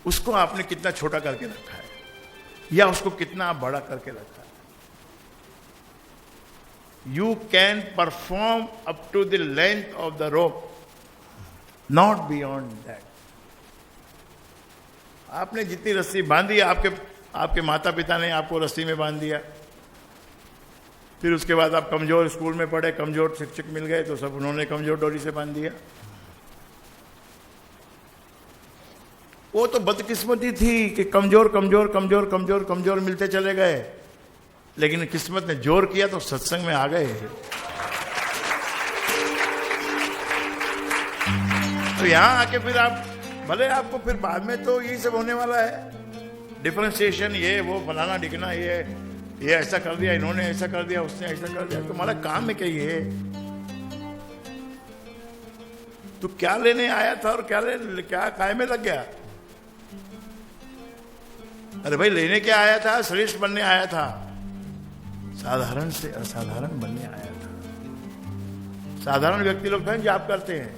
S1: उसको आपने कितना छोटा करके रखा है, या उसको कितना बड़ा करके रखा है। You can perform up to the length of the rope, not beyond that. आपने जितनी रस्सी बांधी, आपके माता पिता ने आपको रस्सी में बांध दिया, फिर उसके बाद आप कमजोर स्कूल में पढ़े, कमजोर शिक्षक मिल गए तो सब उन्होंने कमजोर डोरी से बांध दिया। वो तो बदकिस्मती थी कि कमजोर कमजोर कमजोर कमजोर कमजोर मिलते चले गए, लेकिन किस्मत ने जोर किया तो सत्संग में आ गए। तो यहां आके फिर आप, भले आपको फिर बाद में तो यही सब होने वाला है, डिफरेंशिएशन, ये वो फलाना डिगना, ये ऐसा कर दिया, इन्होंने ऐसा कर दिया, उसने ऐसा कर दिया। तुम्हारा काम में क्या ये? तू क्या लेने आया था और क्या काय में लग गया? अरे भाई, लेने क्या आया था? श्रेष्ठ बनने आया था, साधारण से असाधारण बनने आया था। साधारण व्यक्ति लोग हैं जाप करते हैं,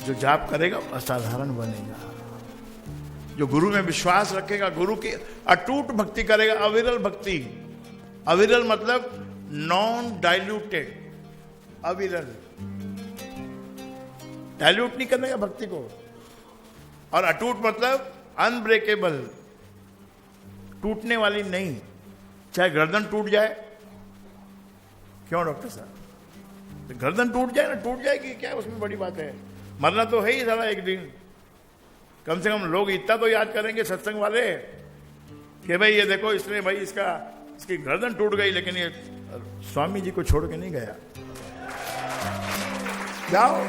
S1: जो जाप करेगा असाधारण बनेगा। जो गुरु में विश्वास रखेगा, गुरु की अटूट भक्ति करेगा, अविरल भक्ति। अविरल मतलब नॉन डाइल्यूटेड, अविरल, डाइल्यूट नहीं करने का भक्ति को। और अटूट मतलब अनब्रेकेबल, टूटने वाली नहीं। चाहे गर्दन टूट जाए, क्यों डॉक्टर साहब, तो गर्दन टूट जाए ना, टूट जाएगी, क्या उसमें बड़ी बात है? मरना तो है ही सारा एक दिन। कम से कम लोग इतना तो याद करेंगे सत्संग वाले कि भाई ये देखो, इसने भाई इसकी गर्दन टूट गई, लेकिन ये स्वामी जी को छोड़ के नहीं गया। जाओ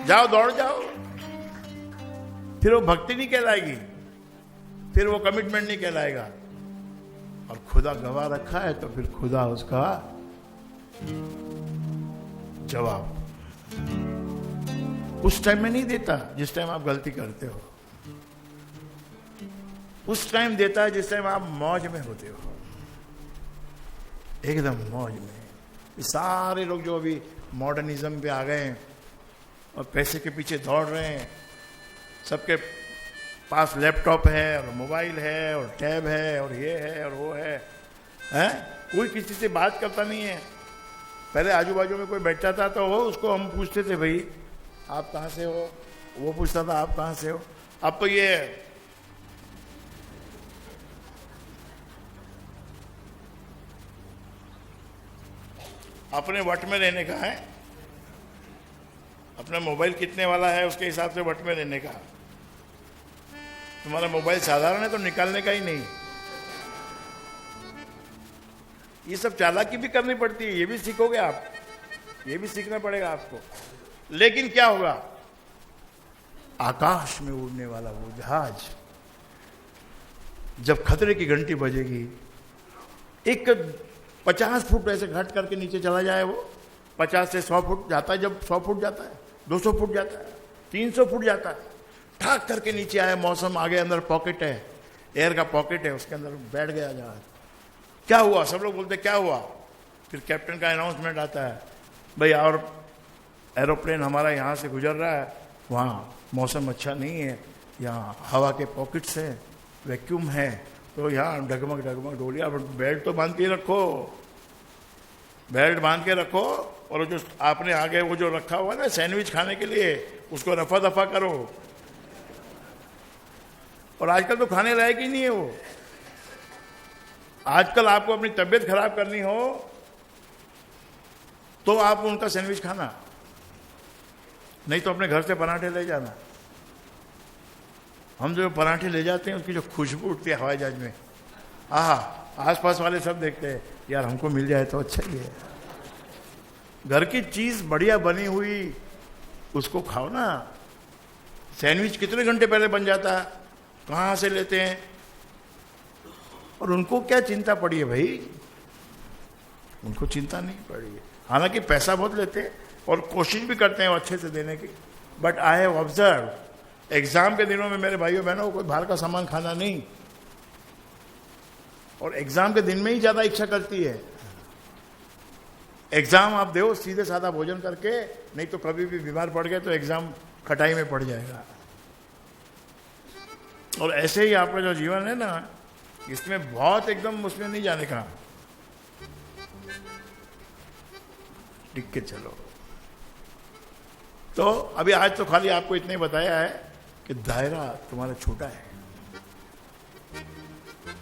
S1: जाओ, दौड़ जाओ। फिर वो भक्ति नहीं कहलाएगी, फिर वो कमिटमेंट नहीं कहलाएगा। और खुदा गवाह रखा है तो फिर खुदा उसका जवाब उस टाइम में नहीं देता जिस टाइम आप गलती करते हो, उस टाइम देता है जिस टाइम आप मौज में होते हो, एकदम मौज में। सारे लोग जो अभी मॉडर्निज्म पे आ गए हैं और पैसे के पीछे दौड़ रहे हैं, सबके पास लैपटॉप है और मोबाइल है और टैब है और ये है और वो है, कोई किसी से बात करता नहीं है। पहले आजू बाजू में कोई बैठता था तो वो उसको हम पूछते थे, भाई आप कहाँ से हो, वो पूछता था आप कहाँ से हो। अब तो ये अपने वट में रहने का है, अपना मोबाइल कितने वाला है उसके हिसाब से वट में रहने का। तुम्हारा मोबाइल साधारण है तो निकालने का ही नहीं। ये सब चालाकी भी करनी पड़ती है, ये भी सीखोगे आप, ये भी सीखना पड़ेगा आपको। लेकिन क्या होगा, आकाश में उड़ने वाला वो जहाज जब खतरे की घंटी बजेगी, एक 50 फुट ऐसे घट करके नीचे चला जाए, वो 50 से 100 फुट जाता है, जब 100 फुट जाता है, 200 फुट जाता है, 300 फुट जाता है, ठाक करके नीचे आया, मौसम आगे, अंदर पॉकेट है, एयर का पॉकेट है, उसके अंदर बैठ गया जहाज। क्या हुआ, सब लोग बोलते क्या हुआ, फिर कैप्टन का अनाउंसमेंट आता है, भाई और एरोप्लेन हमारा यहाँ से गुजर रहा है, वहाँ मौसम अच्छा नहीं है, यहाँ हवा के पॉकेट्स हैं, वैक्यूम है, तो यहाँ डगमग डगमग डोलिया, बेल्ट तो बांध के रखो, बेल्ट बांध के रखो, और जो आपने आगे वो जो रखा हुआ ना सैंडविच खाने के लिए, उसको रफा दफा करो। और आजकल तो खाने लायक ही नहीं है वो। आजकल आपको अपनी तबीयत खराब करनी हो तो आप उनका सैंडविच खाना, नहीं तो अपने घर से पराठे ले जाना। हम जो पराठे ले जाते हैं उसकी जो खुशबू उठती है हवाई जहाज में, आसपास वाले सब देखते हैं यार हमको मिल जाए तो अच्छा ही है। घर की चीज बढ़िया बनी हुई उसको खाओ ना। सैंडविच कितने घंटे पहले बन जाता है, कहाँ से लेते हैं, और उनको क्या चिंता पड़ी है भाई, उनको चिंता नहीं पड़ी है। हालांकि पैसा बहुत लेते हैं और कोशिश भी करते हैं अच्छे से देने की, but I have observe exam के दिनों में मेरे भाइयों बहनों कोई बाहर का सामान खाना नहीं, और एग्जाम के दिन में ही ज्यादा इच्छा करती है। एग्जाम आप दो सीधे साधा भोजन करके, नहीं तो कभी भी बीमार पड़ गए तो एग्जाम खटाई में पड़ जाएगा। और ऐसे ही आपका जो जीवन है ना, इसमें बहुत एकदम उसमें नहीं जाने का, टिक के चलो। तो अभी आज तो खाली आपको इतने बताया है कि दायरा तुम्हारा छोटा है,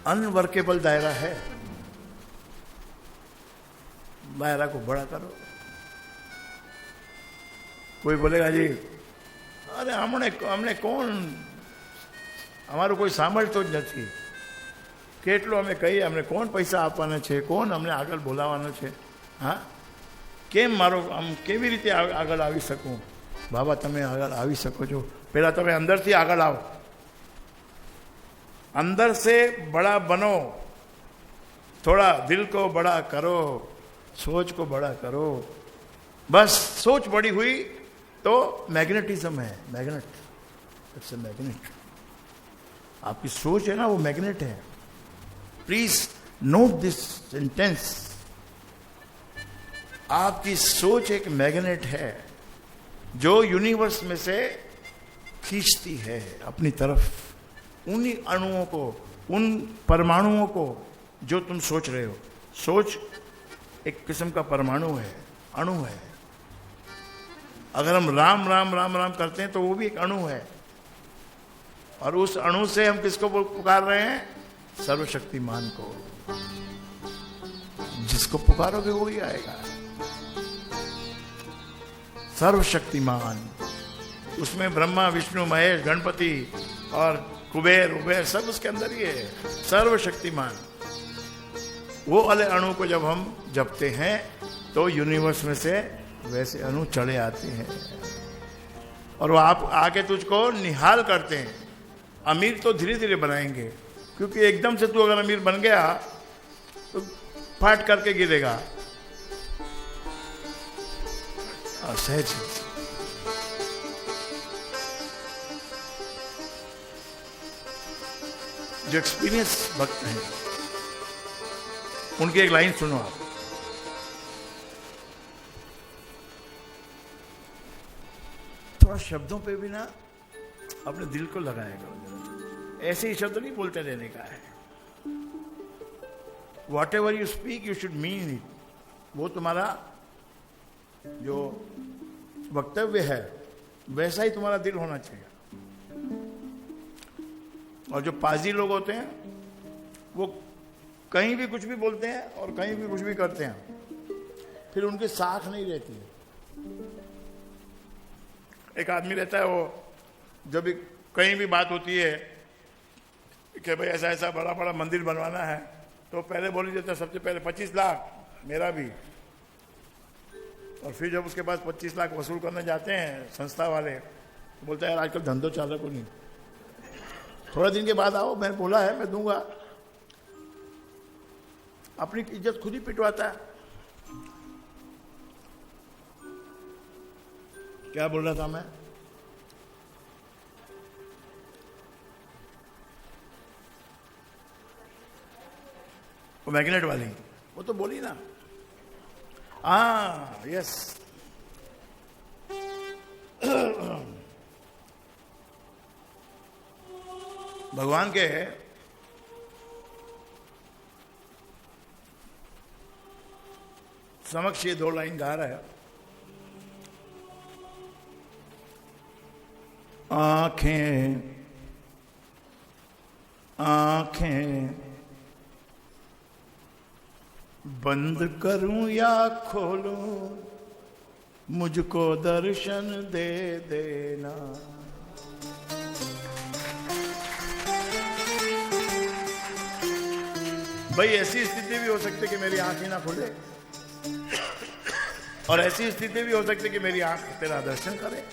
S1: अनवर्केबल दायरा है, दायरा को बड़ा करो। कोई बोलेगा जी अरे हमने कौन, અમારું કોઈ સાંભળતો જ નથી, કેટલું અમે કહીએ, અમને કોણ પૈસા આપવાના છે, કોણ અમને આગળ બોલાવવાનો છે, હા કેમ મારો આમ કેવી રીતે આગળ આવી શકું? બાબા તમે આગળ આવી શકો છો, પહેલાં તમે અંદરથી આગળ આવો, अंदर से बड़ा बनो, थोड़ा दिल को बड़ा करो, सोच को बड़ा करो। बस सोच बड़ी हुई तो मैग्नेटिज्म है, मैग्नेट, इट्स अ मैग्नेट। आपकी सोच है ना वो मैग्नेट है। प्लीज नोट दिस सेंटेंस, आपकी सोच एक मैग्नेट है जो यूनिवर्स में से खींचती है अपनी तरफ उन्हीं अणुओं को, उन परमाणुओं को जो तुम सोच रहे हो। सोच एक किस्म का परमाणु है, अणु है। अगर हम राम राम राम राम करते हैं तो वो भी एक अणु है, और उस अणु से हम किसको पुकार रहे हैं? सर्वशक्तिमान को। जिसको पुकारोगे वो ही आएगा, सर्वशक्तिमान। उसमें ब्रह्मा विष्णु महेश गणपति और कुबेर उबेर सब उसके अंदर ही है, सर्वशक्तिमान। वो वाले अणु को जब हम जपते हैं तो यूनिवर्स में से वैसे अणु चढ़े आते हैं, और वो आप आके तुझको निहाल करते हैं। अमीर तो धीरे धीरे बनाएंगे, क्योंकि एकदम से तू अगर अमीर बन गया तो फाट करके गिरेगा। सहज जो एक्सपीरियंस भक्त हैं उनकी एक लाइन सुनो आप। थोड़ा शब्दों पे भी ना अपने दिल को लगाया करो, ऐसे ही शब्द नहीं बोलते रहने का है। What ever you speak you should mean it. वो तुम्हारा जो वक्तव्य है वैसा ही तुम्हारा दिल होना चाहिए। और जो पाजी लोग होते हैं वो कहीं भी कुछ भी बोलते हैं और कहीं भी कुछ भी करते हैं, फिर उनकी साख नहीं रहती है। एक आदमी रहता है, वो जब भी कहीं भी बात होती है कि भाई ऐसा ऐसा बड़ा बड़ा मंदिर बनवाना है, तो पहले बोल ही देता है सबसे पहले 25 लाख मेरा भी। और फिर जब उसके पास 25 लाख वसूल करने जाते हैं संस्था वाले, तो बोलता है यार आजकल धंधो चालक को नहीं, थोड़ा दिन के बाद आओ, मैंने बोला है मैं दूंगा। अपनी इज्जत खुद ही पिटवाता है। क्या बोल रहा था मैं? वो मैग्नेट वाली, वो तो बोली ना। हाँ यस, भगवान के समक्ष ये 2 लाइन गा रहा है। आंखें आंखें बंद करूं या खोलूं, मुझको दर्शन दे देना। भाई ऐसी स्थिति भी हो सकती है कि मेरी आंखें ना खुले, और ऐसी स्थिति भी हो सकती है कि मेरी आंख तेरा दर्शन करे।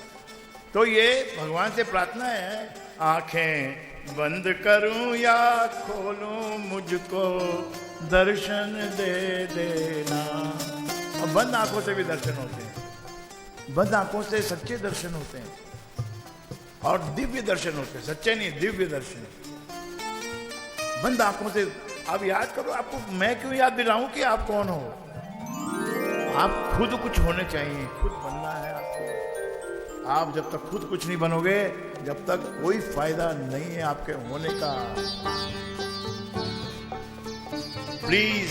S1: तो ये भगवान से प्रार्थना है, आंखें बंद करूं या खोलूं मुझको दर्शन दे देना। अब बंद आंखों से भी दर्शन होते हैं, बंद आंखों से सच्चे दर्शन होते हैं और दिव्य दर्शन होते हैं। सच्चे नहीं, दिव्य दर्शन। बंद आंखों से आप याद करो। आपको मैं क्यों याद दिलाऊं कि आप कौन हो? आप खुद कुछ होने चाहिए, खुद बनना है आपको। आप जब तक खुद कुछ नहीं बनोगे, जब तक कोई फायदा नहीं है आपके होने का। Please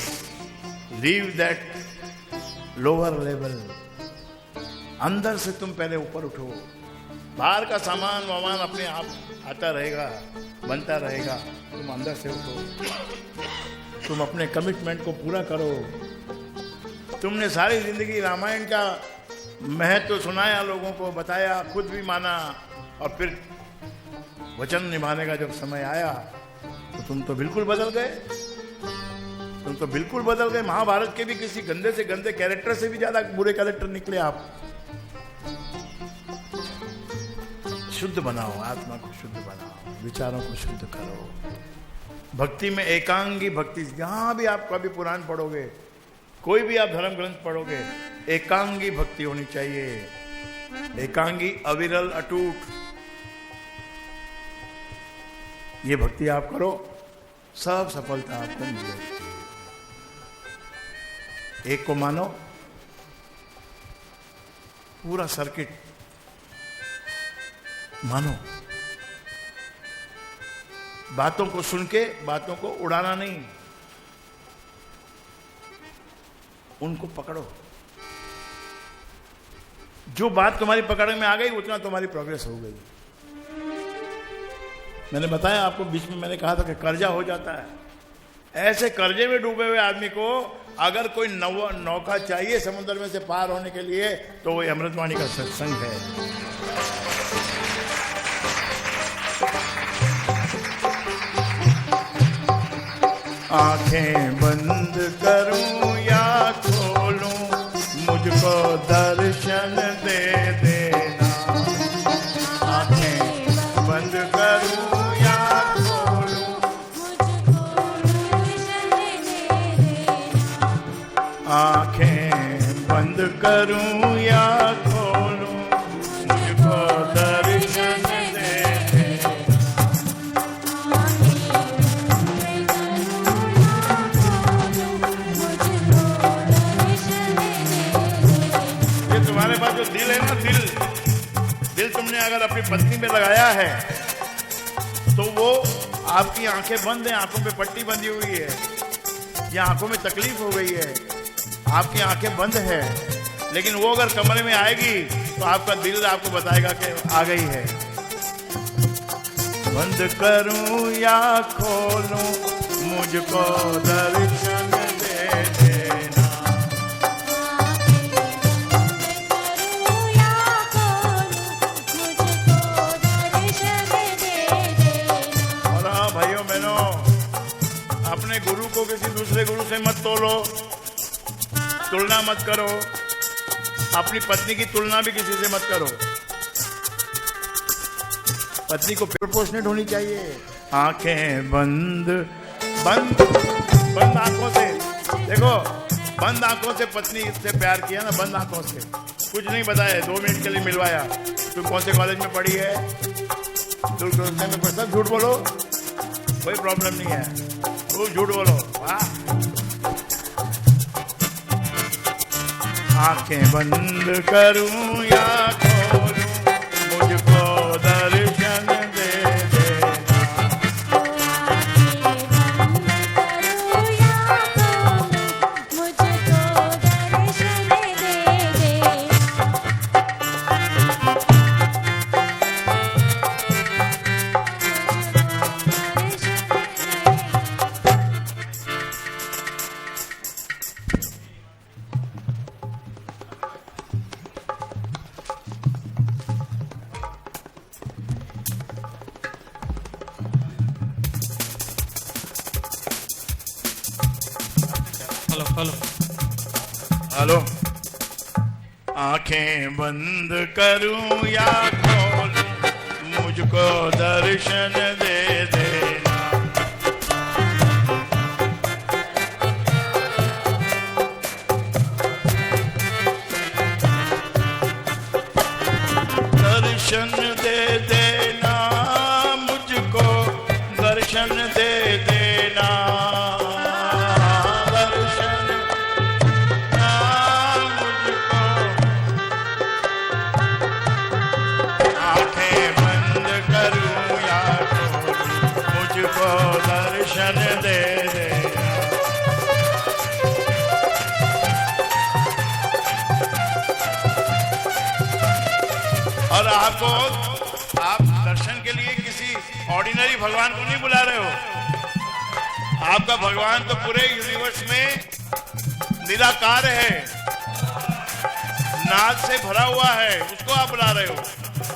S1: leave that lower level. अंदर से तुम पहले ऊपर उठो। बाहर का सामान वामान अपने आप आता रहेगा, बनता रहेगा। तुम अंदर से उठो, तुम अपने कमिटमेंट को पूरा करो। तुमने सारी जिंदगी रामायण का महत्व सुनाया, लोगों को बताया, खुद भी माना, और फिर वचन निभाने का जब समय आया तो तुम तो बिल्कुल बदल गए। तुम तो बिल्कुल बदल गए। महाभारत के भी किसी गंदे से गंदे कैरेक्टर से भी ज्यादा बुरे कैरेक्टर निकले आप। शुद्ध बनाओ, आत्मा को शुद्ध बनाओ, विचारों को शुद्ध करो। भक्ति में एकांगी भक्ति, जहां भी आप कभी पुराण पढ़ोगे, कोई भी आप धर्म ग्रंथ पढ़ोगे, एकांगी भक्ति होनी चाहिए। एकांगी, अविरल, अटूट। ये भक्ति आप करो, सब सफलता आपको मिलेगी। एक को मानो, पूरा सर्किट मानो। बातों को सुन के बातों को उड़ाना नहीं, उनको पकड़ो। जो बात तुम्हारी पकड़ में आ गई, उतना तुम्हारी प्रोग्रेस हो गई। मैंने बताया आपको, बीच में मैंने कहा था कि कर्जा हो जाता है। ऐसे कर्जे में डूबे हुए आदमी को अगर कोई नौका चाहिए समुद्र में से पार होने के लिए, तो वो अमृतवाणी का सत्संग है। आंखें बंद करूं या खोलूं, मुझको दर्शन दे देना। आंखें बंद करूं या खोलूं, आंखें बंद करूं या खोलूं, मुझको दर्शन दे देना। ये तुम्हारे पास जो दिल है ना, दिल तुमने अगर अपनी पत्नी पे लगाया है तो वो आपकी आंखें बंद हैं, आंखों पे पट्टी बंधी हुई है, या आंखों में तकलीफ हो गई है, आपकी आंखें बंद है, लेकिन वो अगर कमरे में आएगी तो आपका दिल आपको बताएगा कि आ गई है। बंद करूं या खोलूं, मुझको दर्शन दे देना। और हाँ भाइयों बहनों, अपने गुरु को किसी दूसरे गुरु से मत तोलो, तुलना मत करो। अपनी पत्नी की तुलना भी किसी से मत करो। पत्नी को प्रोपोर्शनेट होनी चाहिए। आंखें बंद बंद बंद आंखों से देखो, बंद आंखों से पत्नी से प्यार किया ना, बंद आंखों से, कुछ नहीं बताया, 2 मिनट के लिए मिलवाया। तुम कौन से कॉलेज में पढ़ी है, में पढ़ता, झूठ बोलो, कोई प्रॉब्लम नहीं है, वो झूठ बोलो। वाह। आंखें बंद करूं या खोलूं, मुझको दर्शन दे देना। हेलो। आंखें बंद करूं या खोलूं, मुझको दर्शन दे देना। दर्शन दे देना मुझको, दर्शन दे देना, दर्शन मुझको। आंखें बंद करूं या खोलूं, मुझको दर्शन दे देना। और आपको, आप दर्शन के लिए किसी ऑर्डिनरी भगवान को नहीं बुला रहे हो। आपका भगवान तो पूरे यूनिवर्स में निराकार है, नाद से भरा हुआ है, उसको आप बुला रहे हो।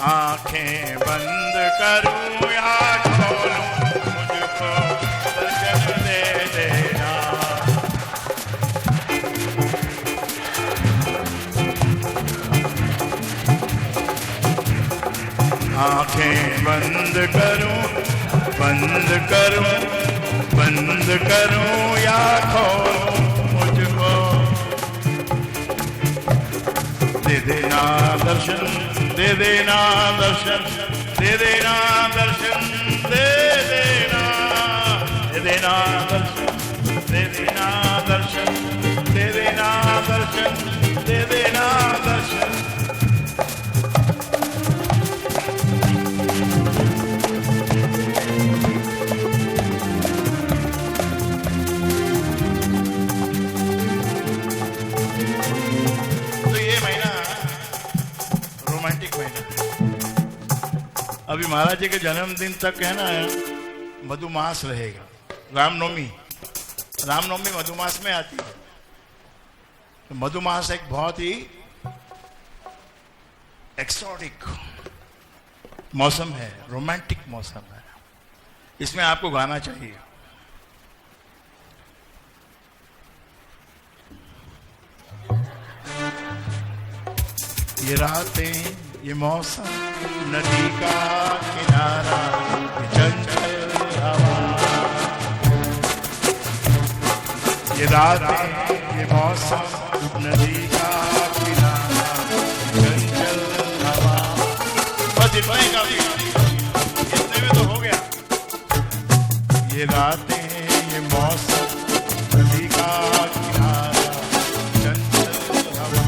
S1: आंखें बंद करूं या खोलूं, मुझको दर्शन दे देना। आंखें बंद करूं, बंद करूं, बंद करूं या खोलूं, मुझको दे देना दर्शन, दे देना दर्शन, दे देना दर्शन, दे देना, दे देना दर्शन, दे देना दर्शन, दे देना दर्शन, दे देना दर्शन। अभी महाराज जी के जन्मदिन तक है ना मधुमास रहेगा। रामनवमी, रामनवमी मधुमास में आती है। तो मधुमास एक बहुत ही एक्सोटिक मौसम है, रोमांटिक मौसम है। इसमें आपको गाना चाहिए। ये रातें, ये मौसम, नदी का किनारा, ये चंचल हवा। ये रातें, ये मौसम, नदी का किनारा, चंचल हवा। बस इतना ही काफी, इतने में तो हो गया। ये रातें, ये मौसम, नदी का किनारा, चंचल हवा।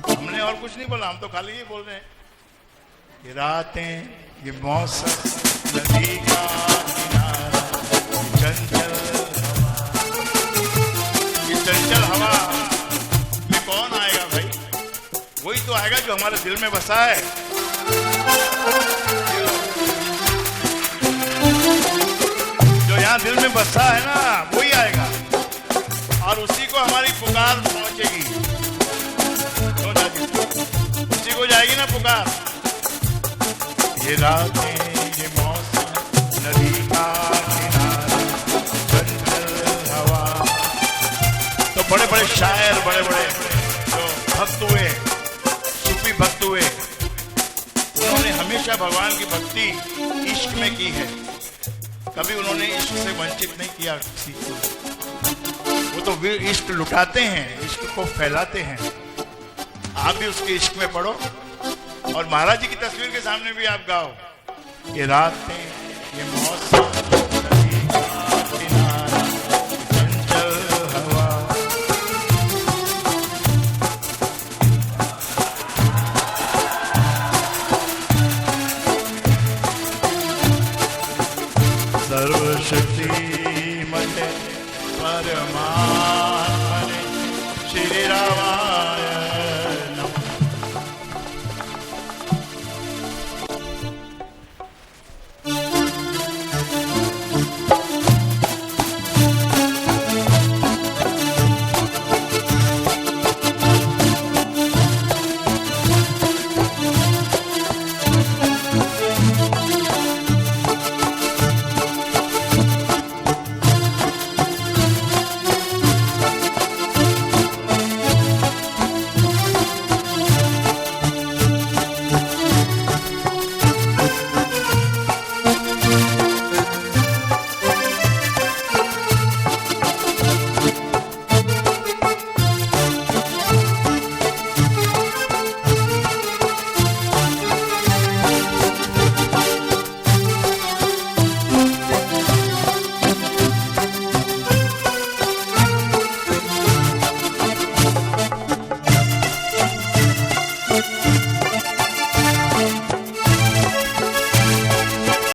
S1: हमने और कुछ नहीं बोला, हम तो खाली ये बोल रहे हैं। ये रातें, ये मौसम, नदी का किनारा, चंचल हवा। ये चंचल हवा में कौन आएगा भाई? वही तो आएगा जो हमारे दिल में बसा है। जो यहाँ दिल में बसा है ना, वही आएगा और उसी को हमारी पुकार पहुंचेगी। उसी को जाएगी ना पुकार। ये रातें, ये मौसम, नदी का किनारा, चंचल हवा। तो बड़े बड़े शायर, बड़े बड़े जो भक्त हुए, सूफी भक्त हुए, उन्होंने हमेशा भगवान की भक्ति इश्क में की है। कभी उन्होंने इश्क से वंचित नहीं किया किसी को। वो तो वे इश्क लुटाते हैं, इश्क को फैलाते हैं। आप भी उसके इश्क में पढ़ो और महाराज जी की तस्वीर के सामने भी आप गाओ। ये रातें, ये मौसम, नदी का किनारा, चंचल हवा। सर्वशक्ति मते परमात्मने श्री रामाय